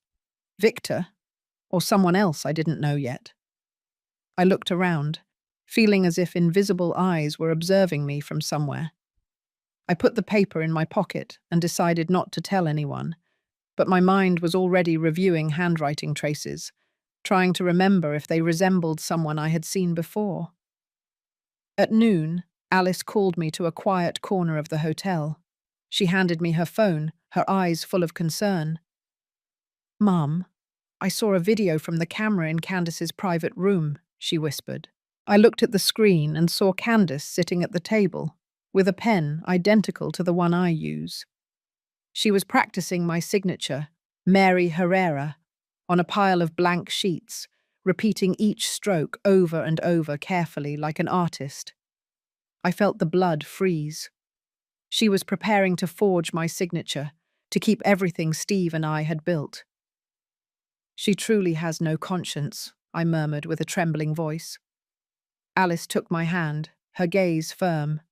Victor? Or someone else I didn't know yet? I looked around, feeling as if invisible eyes were observing me from somewhere. I put the paper in my pocket and decided not to tell anyone, but my mind was already reviewing handwriting traces, trying to remember if they resembled someone I had seen before. At noon, Alice called me to a quiet corner of the hotel. She handed me her phone, her eyes full of concern. "Mum, I saw a video from the camera in Candace's private room," she whispered. I looked at the screen and saw Candace sitting at the table, with a pen identical to the one I use. She was practicing my signature, Mary Herrera, on a pile of blank sheets, repeating each stroke over and over carefully like an artist. I felt the blood freeze. She was preparing to forge my signature, to keep everything Steve and I had built. "She truly has no conscience," I murmured with a trembling voice. Alice took my hand, her gaze firm.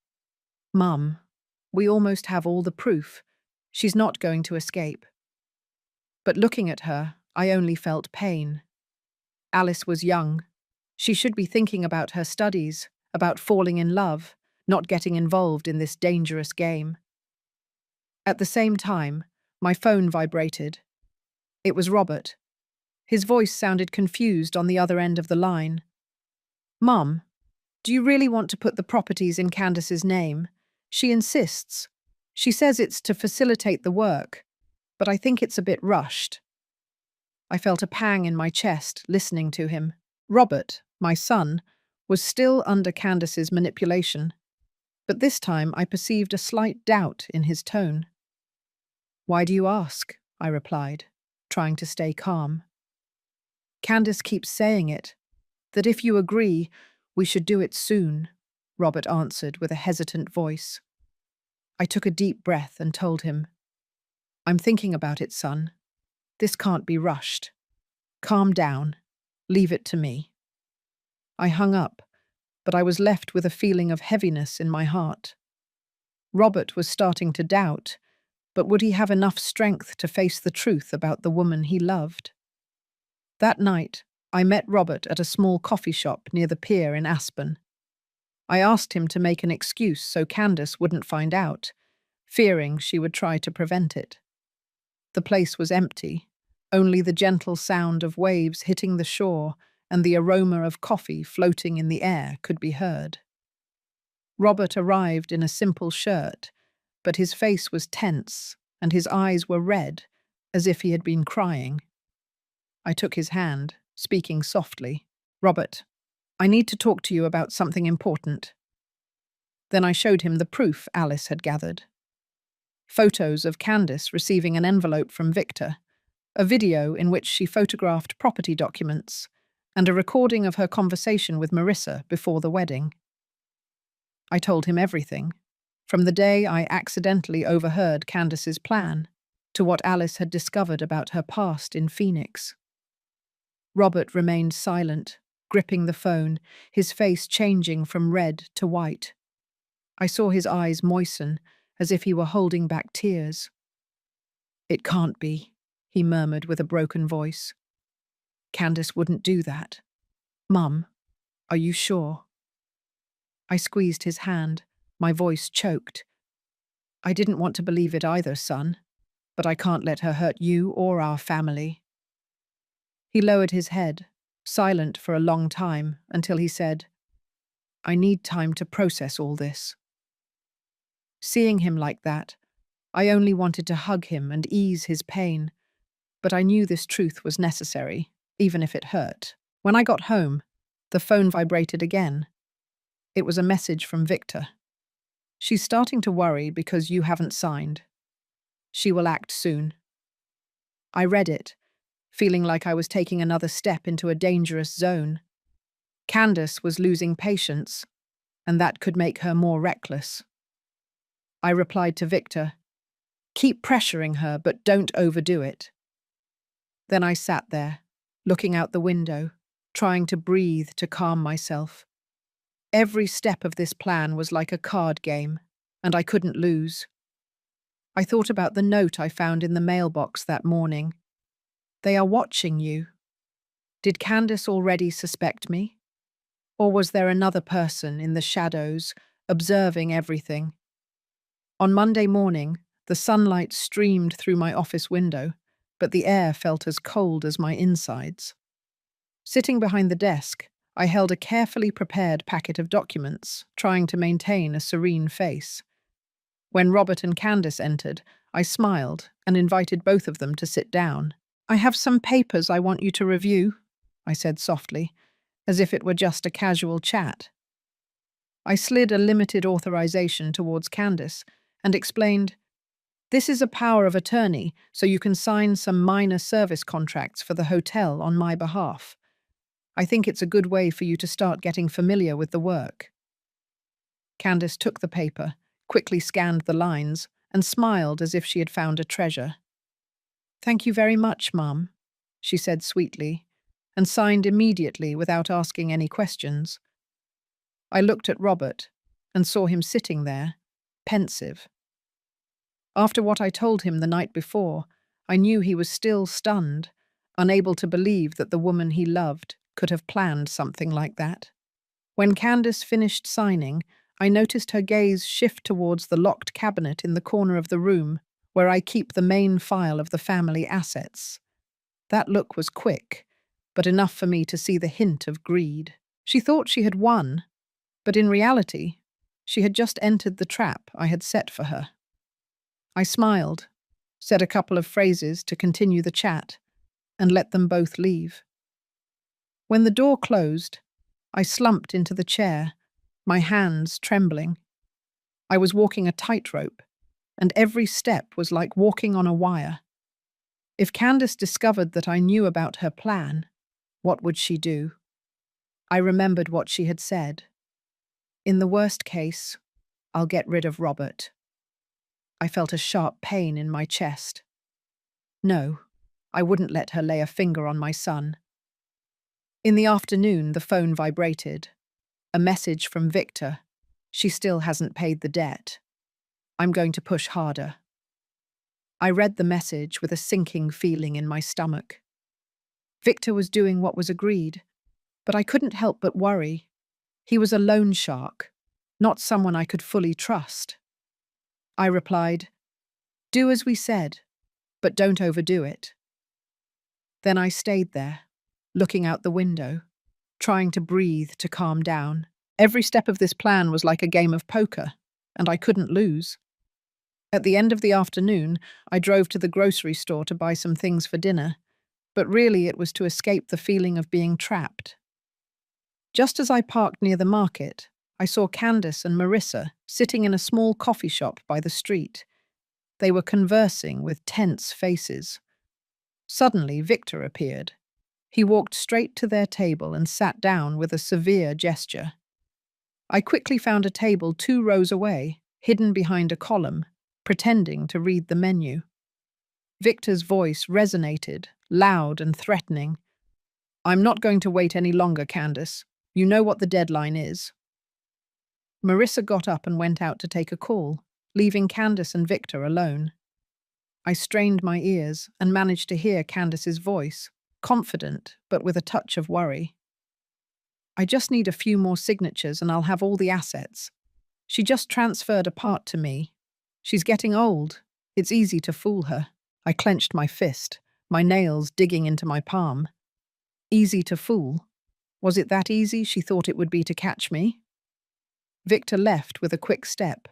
"Mum, we almost have all the proof. She's not going to escape." But looking at her, I only felt pain. Alice was young. She should be thinking about her studies, about falling in love, not getting involved in this dangerous game. At the same time, my phone vibrated. It was Robert. His voice sounded confused on the other end of the line. "Mum, do you really want to put the properties in Candace's name? She insists. She says it's to facilitate the work, but I think it's a bit rushed." I felt a pang in my chest listening to him. Robert, my son, was still under Candace's manipulation, but this time I perceived a slight doubt in his tone. "Why do you ask?" I replied, trying to stay calm. "Candace keeps saying it. That if you agree, we should do it soon, Robert answered with a hesitant voice. I took a deep breath and told him, I'm thinking about it, son. This can't be rushed. Calm down. Leave it to me. I hung up, but I was left with a feeling of heaviness in my heart. Robert was starting to doubt, but would he have enough strength to face the truth about the woman he loved? That night, I met Robert at a small coffee shop near the pier in Aspen. I asked him to make an excuse so Candace wouldn't find out, fearing she would try to prevent it. The place was empty. Only the gentle sound of waves hitting the shore and the aroma of coffee floating in the air could be heard. Robert arrived in a simple shirt, but his face was tense and his eyes were red, as if he had been crying. I took his hand, speaking softly. Robert, I need to talk to you about something important. Then I showed him the proof Alice had gathered. Photos of Candace receiving an envelope from Victor, a video in which she photographed property documents, and a recording of her conversation with Marissa before the wedding. I told him everything, from the day I accidentally overheard Candace's plan to what Alice had discovered about her past in Phoenix. Robert remained silent, gripping the phone, his face changing from red to white. I saw his eyes moisten, as if he were holding back tears. It can't be, he murmured with a broken voice. Candace wouldn't do that. Mum, are you sure? I squeezed his hand, my voice choked. I didn't want to believe it either, son, but I can't let her hurt you or our family. He lowered his head, silent for a long time, until he said, I need time to process all this. Seeing him like that, I only wanted to hug him and ease his pain, but I knew this truth was necessary, even if it hurt. When I got home, the phone vibrated again. It was a message from Victor. She's starting to worry because you haven't signed. She will act soon. I read it, feeling like I was taking another step into a dangerous zone. Candace was losing patience, and that could make her more reckless. I replied to Victor, keep pressuring her, but don't overdo it. Then I sat there, looking out the window, trying to breathe to calm myself. Every step of this plan was like a card game, and I couldn't lose. I thought about the note I found in the mailbox that morning. They are watching you. Did Candace already suspect me? Or was there another person in the shadows, observing everything? On Monday morning, the sunlight streamed through my office window, but the air felt as cold as my insides. Sitting behind the desk, I held a carefully prepared packet of documents, trying to maintain a serene face. When Robert and Candace entered, I smiled and invited both of them to sit down. I have some papers I want you to review, I said softly, as if it were just a casual chat. I slid a limited authorization towards Candace and explained, this is a power of attorney, so you can sign some minor service contracts for the hotel on my behalf. I think it's a good way for you to start getting familiar with the work. Candace took the paper, quickly scanned the lines, and smiled as if she had found a treasure. Thank you very much, Mum, she said sweetly, and signed immediately without asking any questions. I looked at Robert and saw him sitting there, pensive. After what I told him the night before, I knew he was still stunned, unable to believe that the woman he loved could have planned something like that. When Candace finished signing, I noticed her gaze shift towards the locked cabinet in the corner of the room where I keep the main file of the family assets. That look was quick, but enough for me to see the hint of greed. She thought she had won, but in reality, she had just entered the trap I had set for her. I smiled, said a couple of phrases to continue the chat, and let them both leave. When the door closed, I slumped into the chair, my hands trembling. I was walking a tightrope, and every step was like walking on a wire. If Candace discovered that I knew about her plan, what would she do? I remembered what she had said. In the worst case, I'll get rid of Robert. I felt a sharp pain in my chest. No, I wouldn't let her lay a finger on my son. In the afternoon, the phone vibrated. A message from Victor. She still hasn't paid the debt. I'm going to push harder. I read the message with a sinking feeling in my stomach. Victor was doing what was agreed, but I couldn't help but worry. He was a loan shark, not someone I could fully trust. I replied, "Do as we said, but don't overdo it." Then I stayed there, looking out the window, trying to breathe to calm down. Every step of this plan was like a game of poker, and I couldn't lose. At the end of the afternoon, I drove to the grocery store to buy some things for dinner, but really it was to escape the feeling of being trapped. Just as I parked near the market, I saw Candace and Marissa sitting in a small coffee shop by the street. They were conversing with tense faces. Suddenly, Victor appeared. He walked straight to their table and sat down with a severe gesture. I quickly found a table 2 rows away, hidden behind a column, pretending to read the menu. Victor's voice resonated, loud and threatening. "I'm not going to wait any longer, Candace. You know what the deadline is." Marissa got up and went out to take a call, leaving Candace and Victor alone. I strained my ears and managed to hear Candace's voice, confident but with a touch of worry. "I just need a few more signatures and I'll have all the assets. She just transferred a part to me. She's getting old. It's easy to fool her." I clenched my fist, my nails digging into my palm. Easy to fool? Was it that easy she thought it would be to catch me? Victor left with a quick step,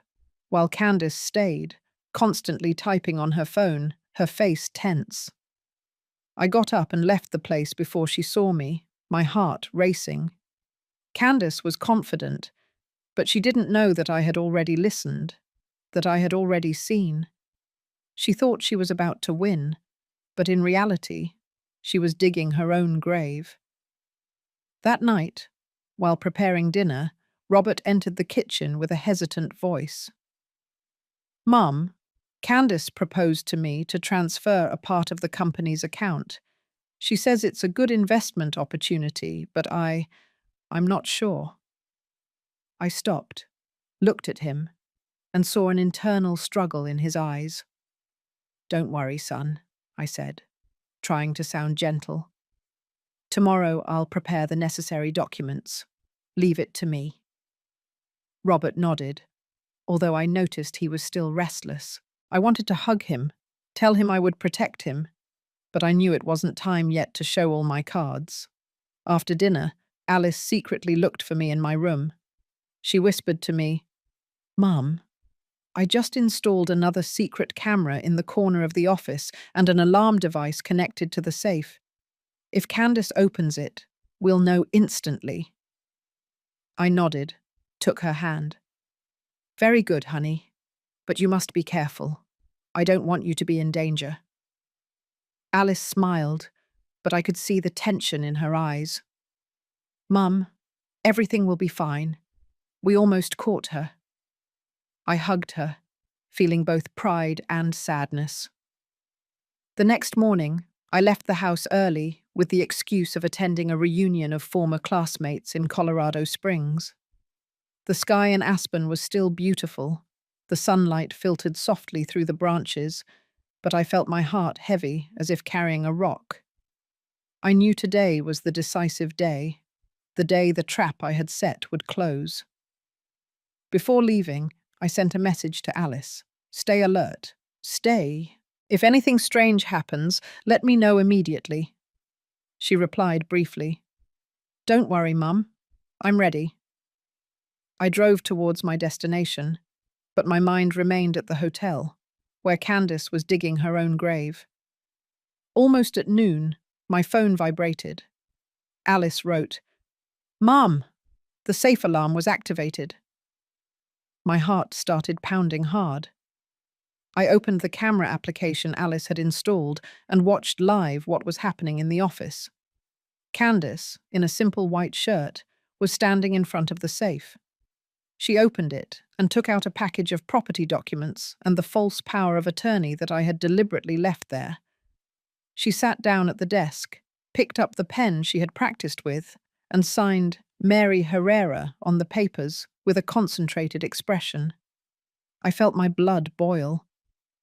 while Candace stayed, constantly typing on her phone, her face tense. I got up and left the place before she saw me, my heart racing. Candace was confident, but she didn't know that I had already listened, that I had already seen. She thought she was about to win, but in reality, she was digging her own grave. That night, while preparing dinner, Robert entered the kitchen with a hesitant voice. "Mum, Candace proposed to me to transfer a part of the company's account. She says it's a good investment opportunity, but I'm not sure." I stopped, looked at him, and saw an internal struggle in his eyes. "Don't worry, son," I said, trying to sound gentle. "Tomorrow I'll prepare the necessary documents. Leave it to me." Robert nodded, although I noticed he was still restless. I wanted to hug him, tell him I would protect him, but I knew it wasn't time yet to show all my cards. After dinner, Alice secretly looked for me in my room. She whispered to me, "Mum, I just installed another secret camera in the corner of the office and an alarm device connected to the safe. If Candace opens it, we'll know instantly." I nodded, took her hand. "Very good, honey, but you must be careful. I don't want you to be in danger." Alice smiled, but I could see the tension in her eyes. "Mum, everything will be fine. We almost caught her." I hugged her, feeling both pride and sadness. The next morning, I left the house early with the excuse of attending a reunion of former classmates in Colorado Springs. The sky in Aspen was still beautiful. The sunlight filtered softly through the branches, but I felt my heart heavy as if carrying a rock. I knew today was the decisive day, the day the trap I had set would close. Before leaving, I sent a message to Alice. "Stay alert. Stay. If anything strange happens, let me know immediately." She replied briefly, "Don't worry, Mum. I'm ready." I drove towards my destination, but my mind remained at the hotel, where Candace was digging her own grave. Almost at noon, my phone vibrated. Alice wrote, "Mum, the safe alarm was activated." My heart started pounding hard. I opened the camera application Alice had installed and watched live what was happening in the office. Candace, in a simple white shirt, was standing in front of the safe. She opened it and took out a package of property documents and the false power of attorney that I had deliberately left there. She sat down at the desk, picked up the pen she had practiced with, and signed Mary Herrera on the papers with a concentrated expression. I felt my blood boil.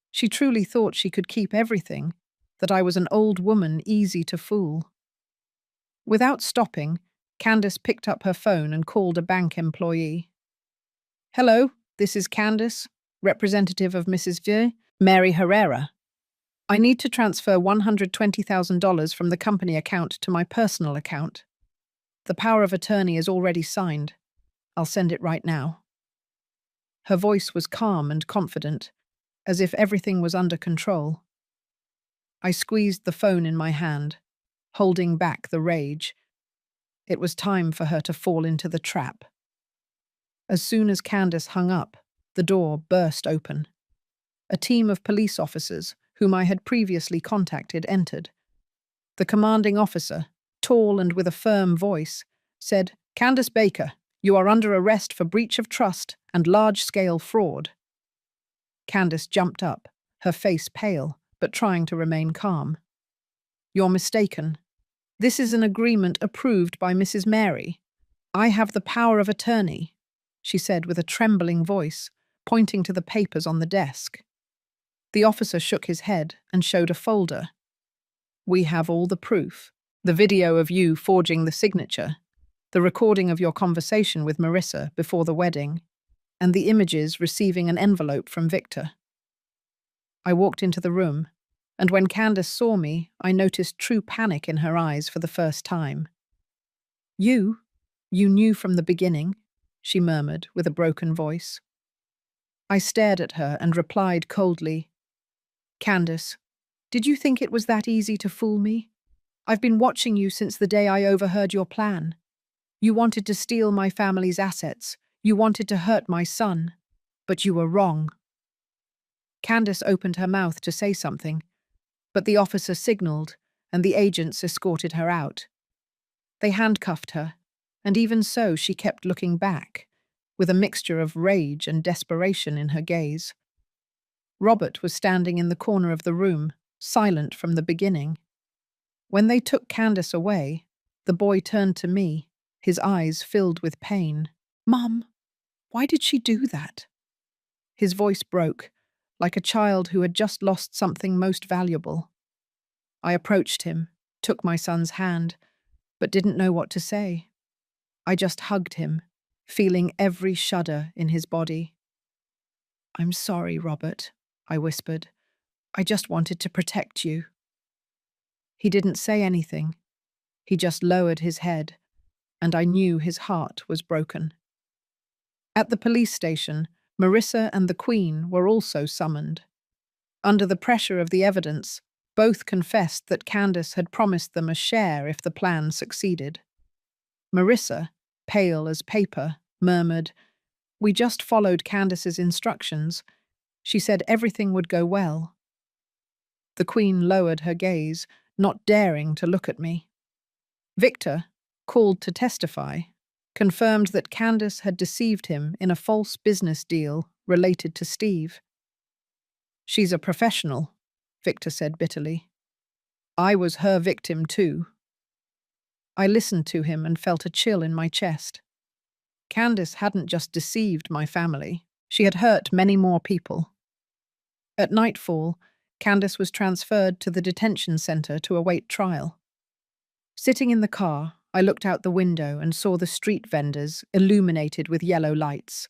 She truly thought she could keep everything, that I was an old woman easy to fool. Without stopping, Candace picked up her phone and called a bank employee. "Hello, this is Candace, representative of Mrs. Mary Herrera. I need to transfer $120,000 from the company account to my personal account. The power of attorney is already signed. I'll send it right now." Her voice was calm and confident, as if everything was under control. I squeezed the phone in my hand, holding back the rage. It was time for her to fall into the trap. As soon as Candace hung up, the door burst open. A team of police officers, whom I had previously contacted, entered. The commanding officer, tall and with a firm voice, said, "Candace Baker, you are under arrest for breach of trust and large-scale fraud." Candace jumped up, her face pale, but trying to remain calm. "You're mistaken. This is an agreement approved by Mrs. Mary. I have the power of attorney," she said with a trembling voice, pointing to the papers on the desk. The officer shook his head and showed a folder. "We have all the proof. The video of you forging the signature, the recording of your conversation with Marissa before the wedding, and the images receiving an envelope from Victor." I walked into the room, and when Candace saw me, I noticed true panic in her eyes for the first time. You knew from the beginning," she murmured with a broken voice. I stared at her and replied coldly, "Candace, did you think it was that easy to fool me? I've been watching you since the day I overheard your plan. You wanted to steal my family's assets. You wanted to hurt my son. But you were wrong." Candace opened her mouth to say something, but the officer signaled, and the agents escorted her out. They handcuffed her, and even so she kept looking back, with a mixture of rage and desperation in her gaze. Robert was standing in the corner of the room, silent from the beginning. When they took Candace away, the boy turned to me, his eyes filled with pain. "Mum, why did she do that?" His voice broke, like a child who had just lost something most valuable. I approached him, took my son's hand, but didn't know what to say. I just hugged him, feeling every shudder in his body. "I'm sorry, Robert," I whispered. "I just wanted to protect you." He didn't say anything. He just lowered his head, and I knew his heart was broken. At the police station, Marissa and the Queen were also summoned. Under the pressure of the evidence, both confessed that Candace had promised them a share if the plan succeeded. Marissa, pale as paper, murmured, "We just followed Candace's instructions. She said everything would go well." The Queen lowered her gaze, not daring to look at me. Victor, called to testify, confirmed that Candace had deceived him in a false business deal related to Steve. "She's a professional," Victor said bitterly. "I was her victim too." I listened to him and felt a chill in my chest. Candace hadn't just deceived my family, she had hurt many more people. At nightfall, Candace was transferred to the detention center to await trial. Sitting in the car, I looked out the window and saw the street vendors illuminated with yellow lights,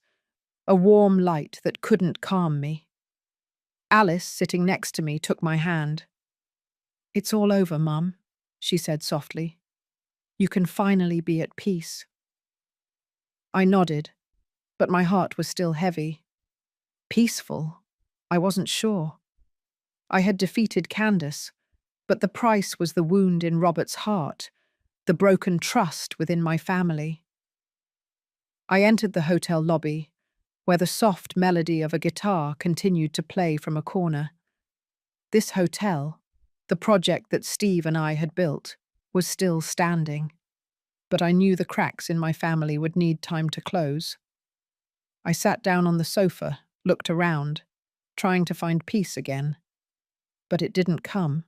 a warm light that couldn't calm me. Alice, sitting next to me, took my hand. "It's all over, Mum," she said softly. "You can finally be at peace." I nodded, but my heart was still heavy. Peaceful? I wasn't sure. I had defeated Candace, but the price was the wound in Robert's heart, the broken trust within my family. I entered the hotel lobby, where the soft melody of a guitar continued to play from a corner. This hotel, the project that Steve and I had built, was still standing, but I knew the cracks in my family would need time to close. I sat down on the sofa, looked around, trying to find peace again, but it didn't come.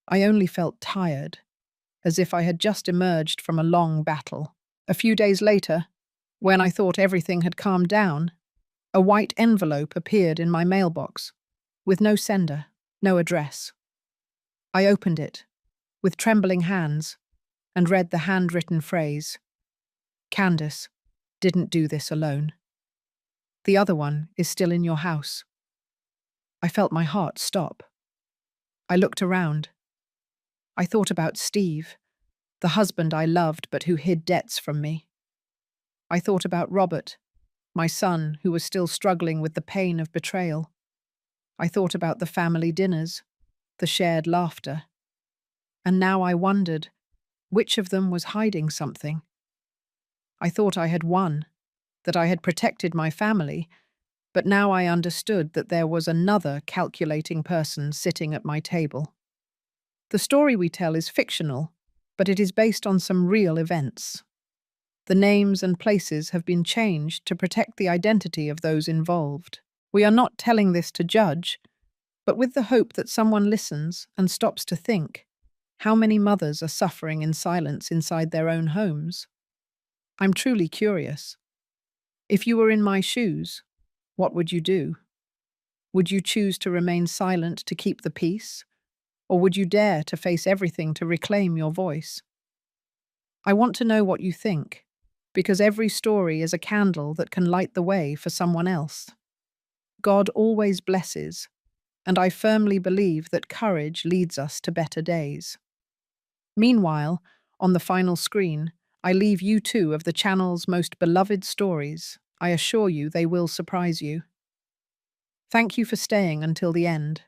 I only felt tired, as if I had just emerged from a long battle. A few days later, when I thought everything had calmed down, a white envelope appeared in my mailbox, with no sender, no address. I opened it, with trembling hands, and read the handwritten phrase, "Candace didn't do this alone. The other one is still in your house." I felt my heart stop. I looked around. I thought about Steve, the husband I loved but who hid debts from me. I thought about Robert, my son who was still struggling with the pain of betrayal. I thought about the family dinners, the shared laughter. And now I wondered, which of them was hiding something? I thought I had won, that I had protected my family, but now I understood that there was another calculating person sitting at my table. The story we tell is fictional, but it is based on some real events. The names and places have been changed to protect the identity of those involved. We are not telling this to judge, but with the hope that someone listens and stops to think, how many mothers are suffering in silence inside their own homes? I'm truly curious. If you were in my shoes, what would you do? Would you choose to remain silent to keep the peace? Or would you dare to face everything to reclaim your voice? I want to know what you think, because every story is a candle that can light the way for someone else. God always blesses, and I firmly believe that courage leads us to better days. Meanwhile, on the final screen, I leave you two of the channel's most beloved stories. I assure you they will surprise you. Thank you for staying until the end.